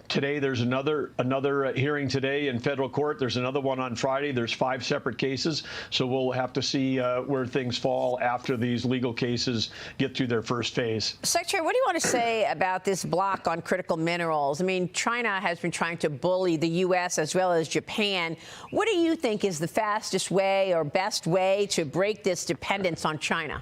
Today, there's another hearing today in federal court. There's another one on Friday. There's 5 separate cases. So we'll have to see where things fall after these legal cases get through their first phase. Secretary, what do you want to say about this block on critical minerals? I mean, China has been trying to bully the U.S. as well as Japan. What do you think is the fastest way or best way to break this dependence on China?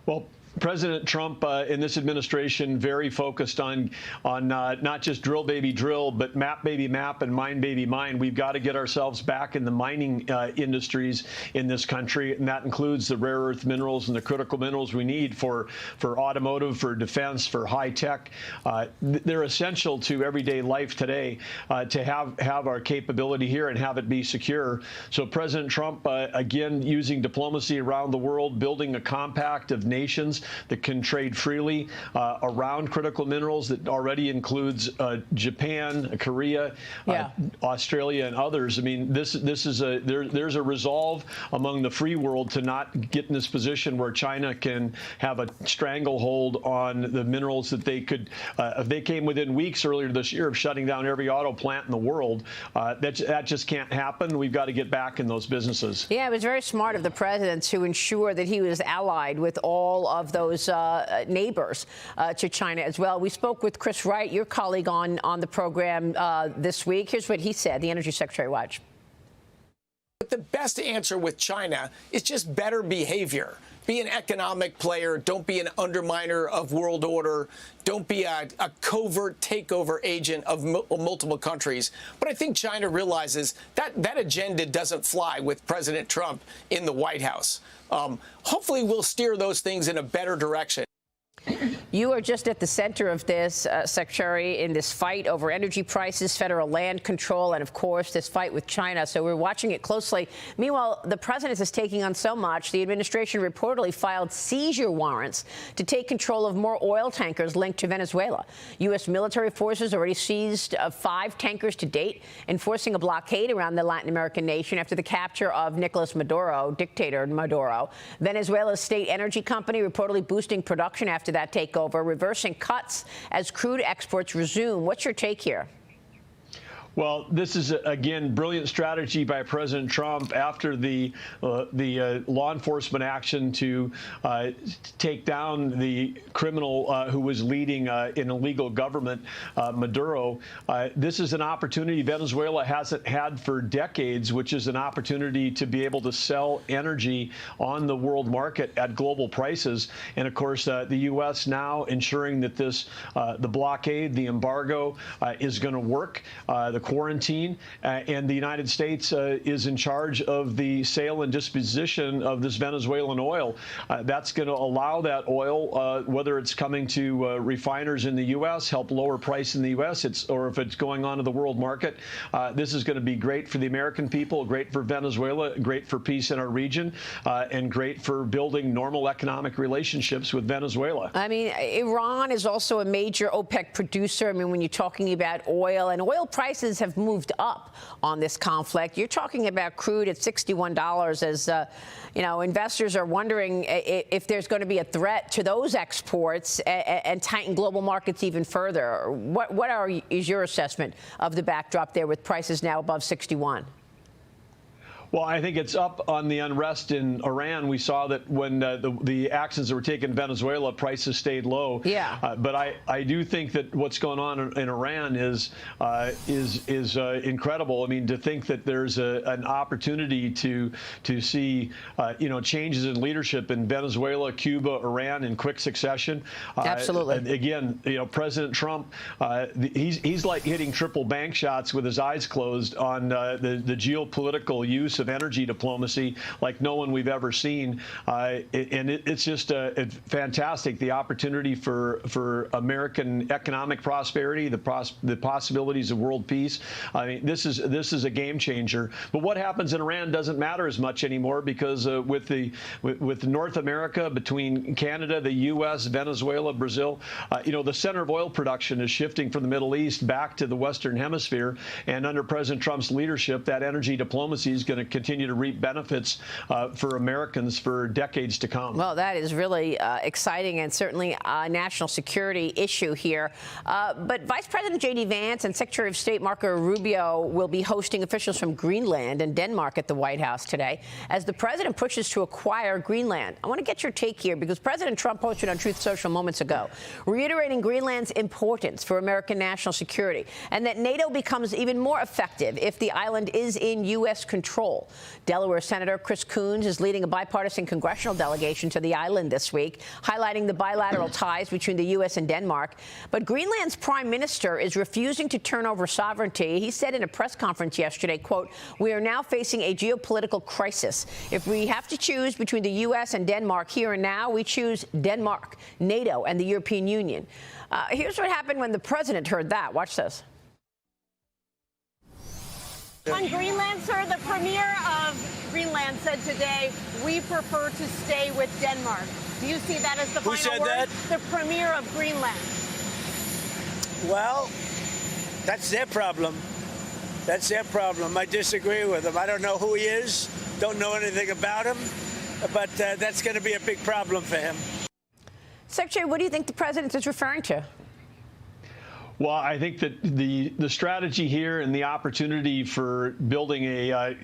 Well, President Trump in this administration very focused on not just drill baby drill, but map baby map and mine baby mine. We've got to get ourselves back in the mining industries in this country, and that includes the rare earth minerals and the critical minerals we need for automotive, for defense, for high tech. They're essential to everyday life today to have our capability here and have it be secure. So President Trump, again, using diplomacy around the world, building a compact of nations that can trade freely around critical minerals that already includes Japan, Korea, Australia, and others. I mean, there's a resolve among the free world to not get in this position where China can have a stranglehold on the minerals that they could, if they came within weeks earlier this year of shutting down every auto plant in the world, that just can't happen. We've got to get back in those businesses. Yeah, it was very smart of the president to ensure that he was allied with all of those neighbors to China as well. We spoke with Chris Wright, your colleague on the program this week. Here's what he said, the Energy Secretary. Watch. But the best answer with China is just better behavior. Be an economic player. Don't be an underminer of world order. Don't be a covert takeover agent of multiple countries. But I think China realizes that agenda doesn't fly with President Trump in the White House. Hopefully we'll steer those things in a better direction. You are just at the center of this, Secretary, in this fight over energy prices, federal land control, and, of course, this fight with China. So we're watching it closely. Meanwhile, the president is taking on so much. The administration reportedly filed seizure warrants to take control of more oil tankers linked to Venezuela. U.S. military forces already seized 5 tankers to date, enforcing a blockade around the Latin American nation after the capture of Nicolas Maduro, dictator Maduro. Venezuela's state energy company reportedly boosting production after that takeover, reversing cuts as crude exports resume. What's your take here? Well, this is, again, brilliant strategy by President Trump after the law enforcement action to take down the criminal who was leading an illegal government, Maduro. This is an opportunity Venezuela hasn't had for decades, which is an opportunity to be able to sell energy on the world market at global prices. And, of course, the U.S. now ensuring that this the blockade, the embargo, is going to work. The quarantine, and the United States is in charge of the sale and disposition of this Venezuelan oil. That's going to allow that oil, whether it's coming to refiners in the U.S., help lower price in the U.S., or if it's going on to the world market. This is going to be great for the American people, great for Venezuela, great for peace in our region, and great for building normal economic relationships with Venezuela. I mean, Iran is also a major OPEC producer. I mean, when you're talking about oil, and oil prices have moved up on this conflict. You're talking about crude at $61 as, you know, investors are wondering if there's going to be a threat to those exports and tighten global markets even further. What is your assessment of the backdrop there with prices now above 61? Well, I think it's up on the unrest in Iran. We saw that when the actions that were taken in Venezuela, prices stayed low. Yeah. But I do think that what's going on in Iran is incredible. I mean, to think that there's an opportunity to see you know, changes in leadership in Venezuela, Cuba, Iran in quick succession. Absolutely. And again, you know, President Trump, he's like hitting triple bank shots with his eyes closed on the geopolitical use of energy diplomacy like no one we've ever seen, and it's just fantastic. The opportunity for American economic prosperity, the possibilities of world peace. I mean, this is a game changer. But what happens in Iran doesn't matter as much anymore because with North America, between Canada, the U.S., Venezuela, Brazil, you know, the center of oil production is shifting from the Middle East back to the Western Hemisphere, and under President Trump's leadership, that energy diplomacy is going to continue to reap benefits for Americans for decades to come. Well, that is really exciting and certainly a national security issue here. But Vice President J.D. Vance and Secretary of State Marco Rubio will be hosting officials from Greenland and Denmark at the White House today as the president pushes to acquire Greenland. I want to get your take here because President Trump posted on Truth Social moments ago, reiterating Greenland's importance for American national security and that NATO becomes even more effective if the island is in U.S. control. Delaware Senator Chris Coons is leading a bipartisan congressional delegation to the island this week, highlighting the bilateral ties between the U.S. and Denmark. But Greenland's prime minister is refusing to turn over sovereignty. He said in a press conference yesterday, quote, "We are now facing a geopolitical crisis. If we have to choose between the U.S. and Denmark here and now, we choose Denmark, NATO, and the European Union." Here's what happened when the president heard that. Watch this. On Greenland, sir, the premier of Greenland said today, "We prefer to stay with Denmark." Do you see that as the final word? That? The premier of Greenland. Well, that's their problem. That's their problem. I disagree with him. I don't know who he is, don't know anything about him, but that's going to be a big problem for him. Secretary, what do you think the president is referring to? Well, I think that the strategy here and the opportunity for building a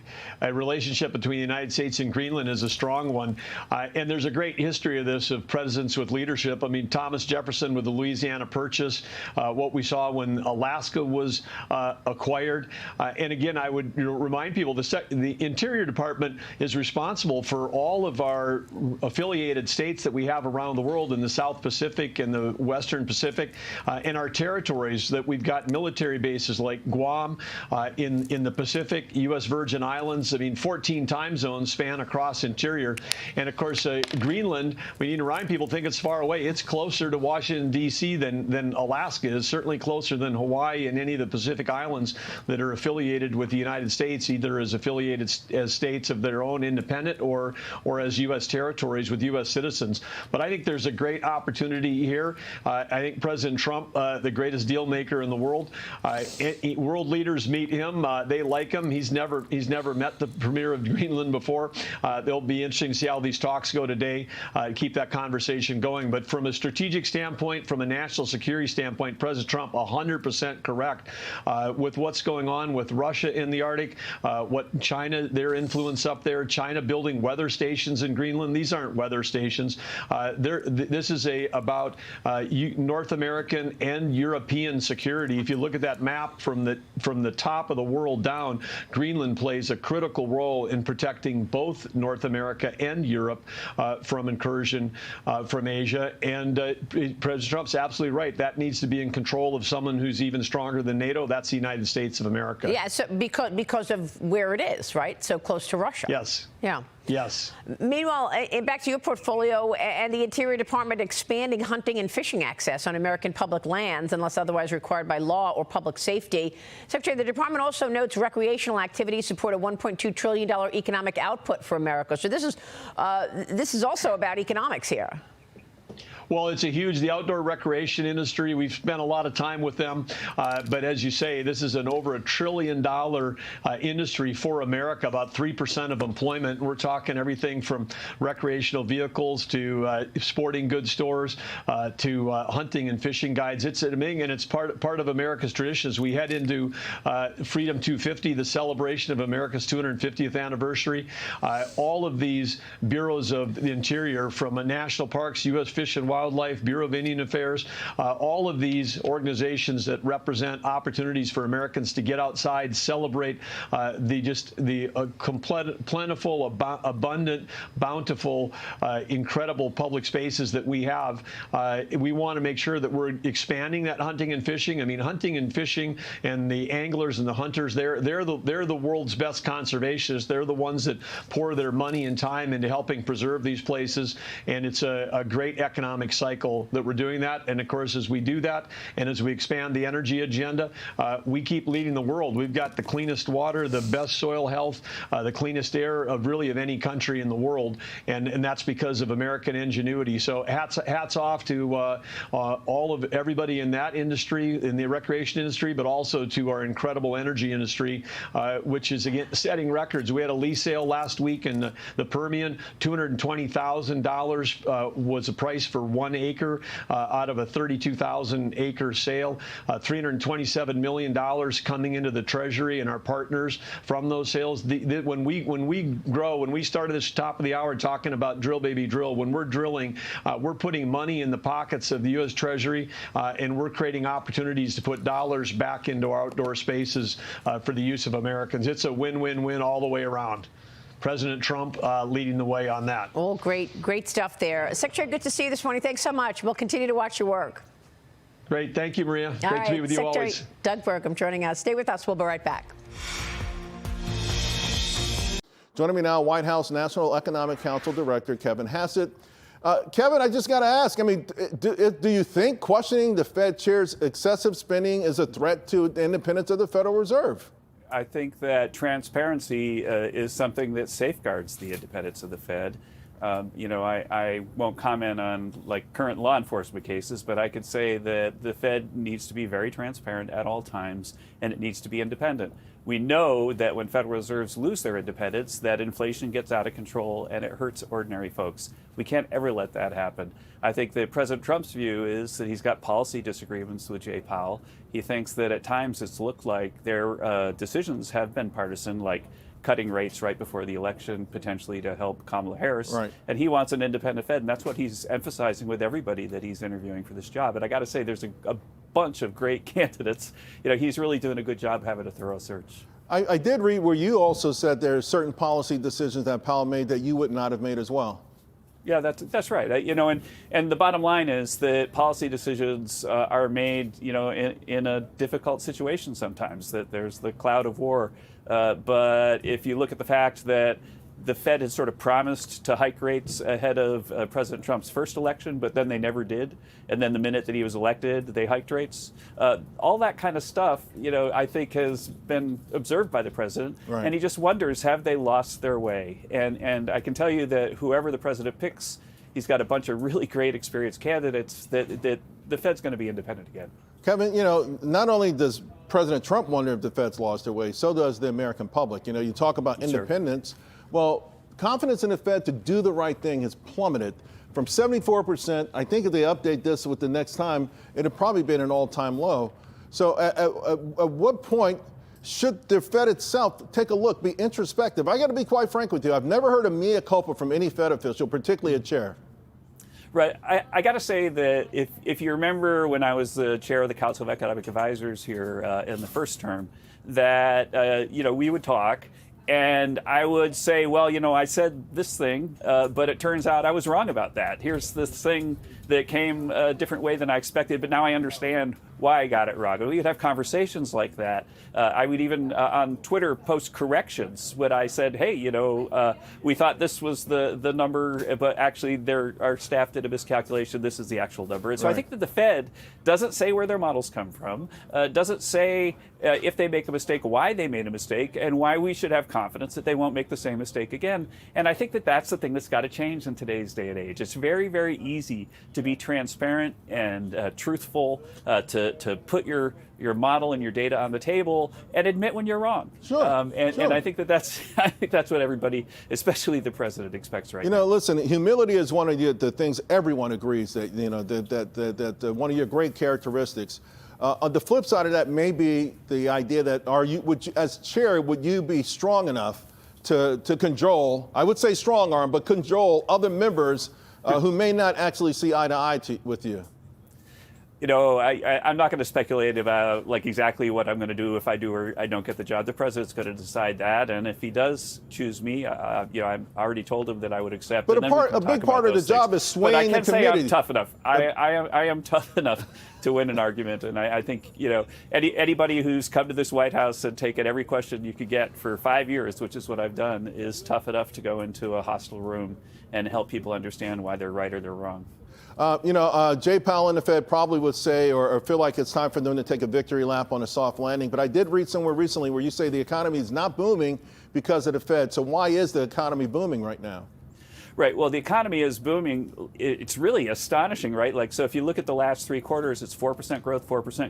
relationship between the United States and Greenland is a strong one. And there's a great history of this, of presidents with leadership. I mean, Thomas Jefferson with the Louisiana Purchase, what we saw when Alaska was acquired. And again, I would remind people the Interior Department is responsible for all of our affiliated states that we have around the world in the South Pacific and the Western Pacific, and our territories that we've got military bases like Guam in the Pacific, U.S. Virgin Islands. I mean, 14 time zones span across interior. And of course, Greenland, we need to remind people, think it's far away. It's closer to Washington, D.C. than Alaska is, certainly closer than Hawaii and any of the Pacific Islands that are affiliated with the United States, either as affiliated as states of their own independent or as U.S. territories with U.S. citizens. But I think there's a great opportunity here. I think President Trump, the greatest deal maker in the world. World leaders meet him. They like him. He's never met the premier of Greenland before. They'll be interesting to see how these talks go today, keep that conversation going. But from a strategic standpoint, from a national security standpoint, President Trump 100% correct with what's going on with Russia in the Arctic, what China, their influence up there, China building weather stations in Greenland. These aren't weather stations. This is about North American and European European security. If you look at that map from the top of the world down, Greenland plays a critical role in protecting both North America and Europe from incursion from Asia. And President Trump's absolutely right. That needs to be in control of someone who's even stronger than NATO. That's the United States of America. Yeah, so because of where it is, right? So close to Russia. Yes. Yeah. Yes. Meanwhile, back to your portfolio and the Interior Department expanding hunting and fishing access on American public lands unless otherwise required by law or public safety. Secretary, the department also notes recreational activities support a $1.2 trillion economic output for America. So this is also about economics here. Well, it's the outdoor recreation industry. We've spent a lot of time with them. But as you say, this is over $1 trillion industry for America, about 3% of employment. We're talking everything from recreational vehicles to sporting goods stores to hunting and fishing guides. It's amazing, and it's part of America's traditions. We head into Freedom 250, the celebration of America's 250th anniversary. All of these bureaus of the interior, from national parks, U.S. Fish and Wildlife, Bureau of Indian Affairs, all of these organizations that represent opportunities for Americans to get outside, celebrate plentiful, abundant, bountiful, incredible public spaces that we have. We want to make sure that we're expanding that hunting and fishing. I mean, hunting and fishing and the anglers and the hunters, they're the world's best conservationists. They're the ones that pour their money and time into helping preserve these places, and it's a great economic cycle that we're doing that. And of course, as we do that and as we expand the energy agenda, we keep leading the world. We've got the cleanest water, the best soil health, the cleanest air of any country in the world, and that's because of American ingenuity. So hats off to everybody in that industry, in the recreation industry, but also to our incredible energy industry, which is again setting records. We had a lease sale last week in the Permian. $220,000 was the price for 1 acre out of a 32,000 acre sale. $327 million coming into the Treasury and our partners from those sales. When we grow, when we started this top of the hour talking about drill baby drill, when we're drilling, we're putting money in the pockets of the U.S. Treasury, and we're creating opportunities to put dollars back into our outdoor spaces for the use of Americans. It's a win-win-win all the way around. President Trump leading the way on that. Oh, great stuff there. Secretary, good to see you this morning. Thanks so much. We'll continue to watch your work. Great. Thank you, Maria. Great to be with you Secretary always. Doug Burgum joining us. Stay with us. We'll be right back. Joining me now, White House National Economic Council Director Kevin Hassett. Kevin, I just got to ask, I mean, do you think questioning the Fed chair's excessive spending is a threat to the independence of the Federal Reserve? I think that transparency is something that safeguards the independence of the Fed. I won't comment on current law enforcement cases, but I could say that the Fed needs to be very transparent at all times, and it needs to be independent. We know that when Federal Reserves lose their independence, that inflation gets out of control and it hurts ordinary folks. We can't ever let that happen. I think that President Trump's view is that he's got policy disagreements with Jay Powell. He thinks that at times it's looked like their decisions have been partisan, like cutting rates right before the election, potentially to help Kamala Harris. Right. And he wants an independent Fed, and that's what he's emphasizing with everybody that he's interviewing for this job. And I got to say, there's a bunch of great candidates. He's really doing a good job having a thorough search. I did read where you also said there are certain policy decisions that Powell made that you would not have made as well. Yeah, that's right. And the bottom line is that policy decisions are made, in a difficult situation sometimes, that there's the cloud of war. But if you look at the fact that the Fed has sort of promised to hike rates ahead of President Trump's first election, but then they never did. And then the minute that he was elected, they hiked rates. All that kind of stuff, I think has been observed by the president. Right. And he just wonders, have they lost their way? And I can tell you that whoever the president picks, he's got a bunch of really great experienced candidates that the Fed's going to be independent again. Kevin, not only does President Trump wonder if the Fed's lost their way, so does the American public. You talk about independence. Sure. Well, confidence in the Fed to do the right thing has plummeted from 74%. I think if they update this with the next time, it'd have probably been an all-time low. So at what point should the Fed itself take a look, be introspective? I got to be quite frank with you. I've never heard a mea culpa from any Fed official, particularly a chair. Right. I got to say that if you remember when I was the chair of the Council of Economic Advisors here in the first term, that we would talk, and I would say, well, I said this thing, but it turns out I was wrong about that. Here's this thing that came a different way than I expected, but now I understand why I got it wrong. And we would have conversations like that. I would even on Twitter post corrections when I said, hey, we thought this was the number, but actually our staff did a miscalculation. This is the actual number. And so I think that the Fed doesn't say where their models come from, doesn't say if they make a mistake, why they made a mistake, and why we should have confidence that they won't make the same mistake again. And I think that that's the thing that's got to change in today's day and age. It's very, very easy to be transparent and truthful, to put your model and your data on the table and admit when you're wrong. Sure. And I think that's what everybody, especially the president, expects right now. Listen, humility is one of the things everyone agrees that that one of your great characteristics. On the flip side of that may be the idea that as chair, would you be strong enough to cajole, I would say strong arm, but cajole other members who may not actually see eye to eye with you? I'm not going to speculate about exactly what I'm going to do if I do or I don't get the job. The president's going to decide that, and if he does choose me, I already told him that I would accept. But a big part of the job is swaying the committee. But I can say I'm tough enough. I am tough enough to win an argument, and I think anybody who's come to this White House and taken every question you could get for 5 years, which is what I've done, is tough enough to go into a hostile room and help people understand why they're right or they're wrong. Jay Powell in the Fed probably would say or feel like it's time for them to take a victory lap on a soft landing. But I did read somewhere recently where you say the economy is not booming because of the Fed. So why is the economy booming right now? Right. Well, the economy is booming. It's really astonishing, right? So if you look at the last 3 quarters, it's 4%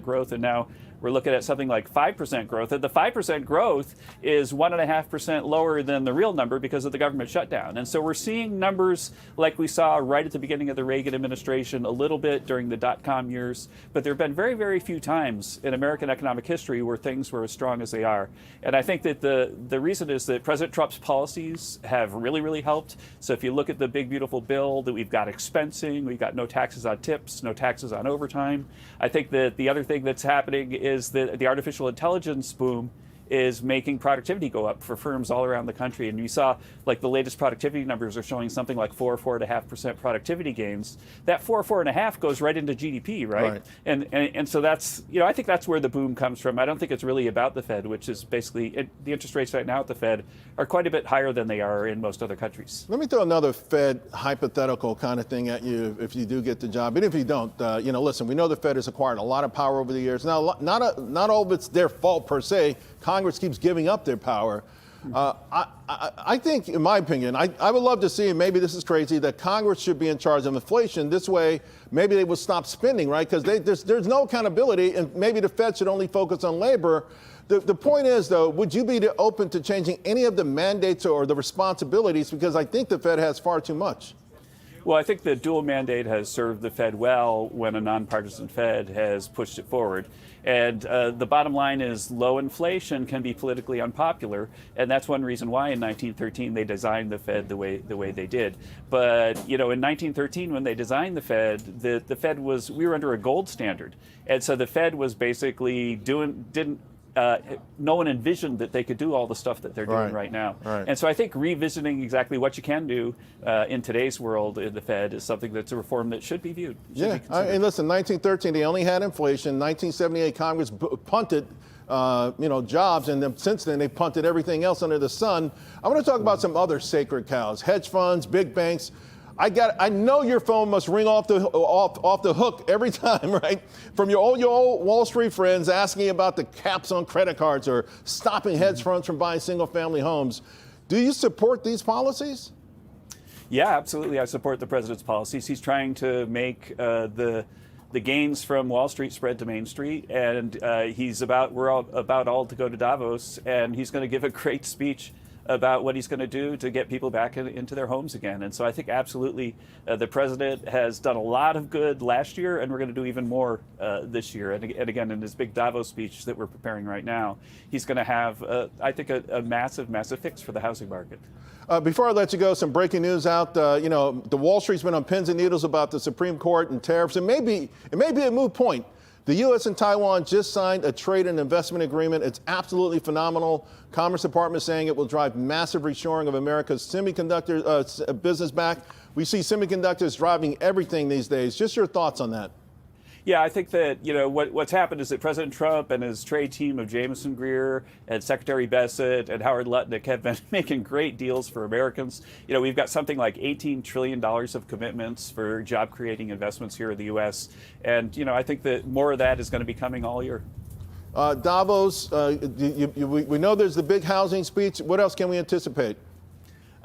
growth, and now we're looking at something like 5% growth. And the 5% growth is 1.5% lower than the real number because of the government shutdown. And so we're seeing numbers like we saw right at the beginning of the Reagan administration, a little bit during the dot-com years. But there have been very, very few times in American economic history where things were as strong as they are. And I think that the reason is that President Trump's policies have really, really helped. So if you look at the big, beautiful bill, that we've got expensing, we've got no taxes on tips, no taxes on overtime. I think that the other thing that's happening is that the artificial intelligence boom is making productivity go up for firms all around the country. And you saw the latest productivity numbers are showing something like 4.5% productivity gains. That 4.5 goes right into GDP, right? And so that's, I think that's where the boom comes from. I don't think it's really about the Fed, which is basically the interest rates right now at the Fed are quite a bit higher than they are in most other countries. Let me throw another Fed hypothetical kind of thing at you if you do get the job. And if you don't, listen, we know the Fed has acquired a lot of power over the years. Now, not all of it's their fault per se. Congress keeps giving up their power. I think, in my opinion, I would love to see, and maybe this is crazy, that Congress should be in charge of inflation. This way, maybe they will stop spending, right? Because there's no accountability, and maybe the Fed should only focus on labor. The point is, though, would you be open to changing any of the mandates or the responsibilities? Because I think the Fed has far too much. Well, I think the dual mandate has served the Fed well when a nonpartisan Fed has pushed it forward. And the bottom line is low inflation can be politically unpopular, and that's one reason why in 1913 they designed the Fed the way they did. But in 1913 when they designed the Fed, the Fed we were under a gold standard, and so the Fed was basically no one envisioned that they could do all the stuff that they're doing right now. And so I think revisiting exactly what you can do in today's world in the Fed is something that's a reform that should be viewed. And listen, 1913, they only had inflation. 1978, Congress punted jobs, and then since then, they punted everything else under the sun. I want to talk about some other sacred cows, hedge funds, big banks. I know your phone must ring off the hook every time, right? From your old Wall Street friends asking about the caps on credit cards or stopping hedge funds from buying single-family homes. Do you support these policies? Yeah, absolutely. I support the president's policies. He's trying to make the gains from Wall Street spread to Main Street, and we're all about to go to Davos, and he's going to give a great speech about what he's going to do to get people back into their homes again. And so I think absolutely the president has done a lot of good last year, and we're going to do even more this year. And again, in his big Davos speech that we're preparing right now, he's going to have, I think, a massive, massive fix for the housing market. Before I let you go, some breaking news out. You know, the Wall Street's been on pins and needles about the Supreme Court and tariffs. It may be a moot point. The U.S. and Taiwan just signed a trade and investment agreement. It's absolutely phenomenal. Commerce Department saying it will drive massive reshoring of America's semiconductor business back. We see semiconductors driving everything these days. Just your thoughts on that. Yeah, I think that, you know, what's happened is that President Trump and his trade team of Jameson Greer and Secretary Bessent and Howard Lutnick have been making great deals for Americans. You know, we've got something like $18 trillion of commitments for job-creating investments here in the U.S. And, you know, I think that more of that is going to be coming all year. Davos, we know there's the big housing speech. What else can we anticipate?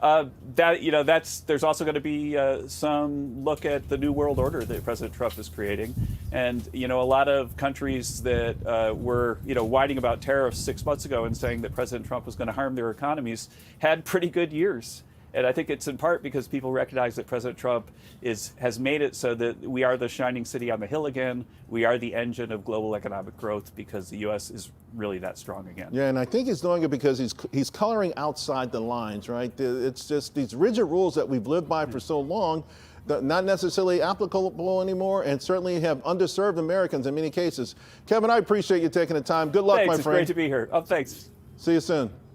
There's also going to be some look at the new world order that President Trump is creating. And, you know, a lot of countries that were, you know, whining about tariffs 6 months ago and saying that President Trump was going to harm their economies had pretty good years. And I think it's in part because people recognize that President Trump has made it so that we are the shining city on the hill again. We are the engine of global economic growth because the U.S. is really that strong again. Yeah, and I think he's doing it because he's coloring outside the lines, right? It's just these rigid rules that we've lived by for so long, not necessarily applicable anymore, and certainly have underserved Americans in many cases. Kevin, I appreciate you taking the time. Good luck, Thanks, my it's friend. great to be here. Oh, thanks. See you soon.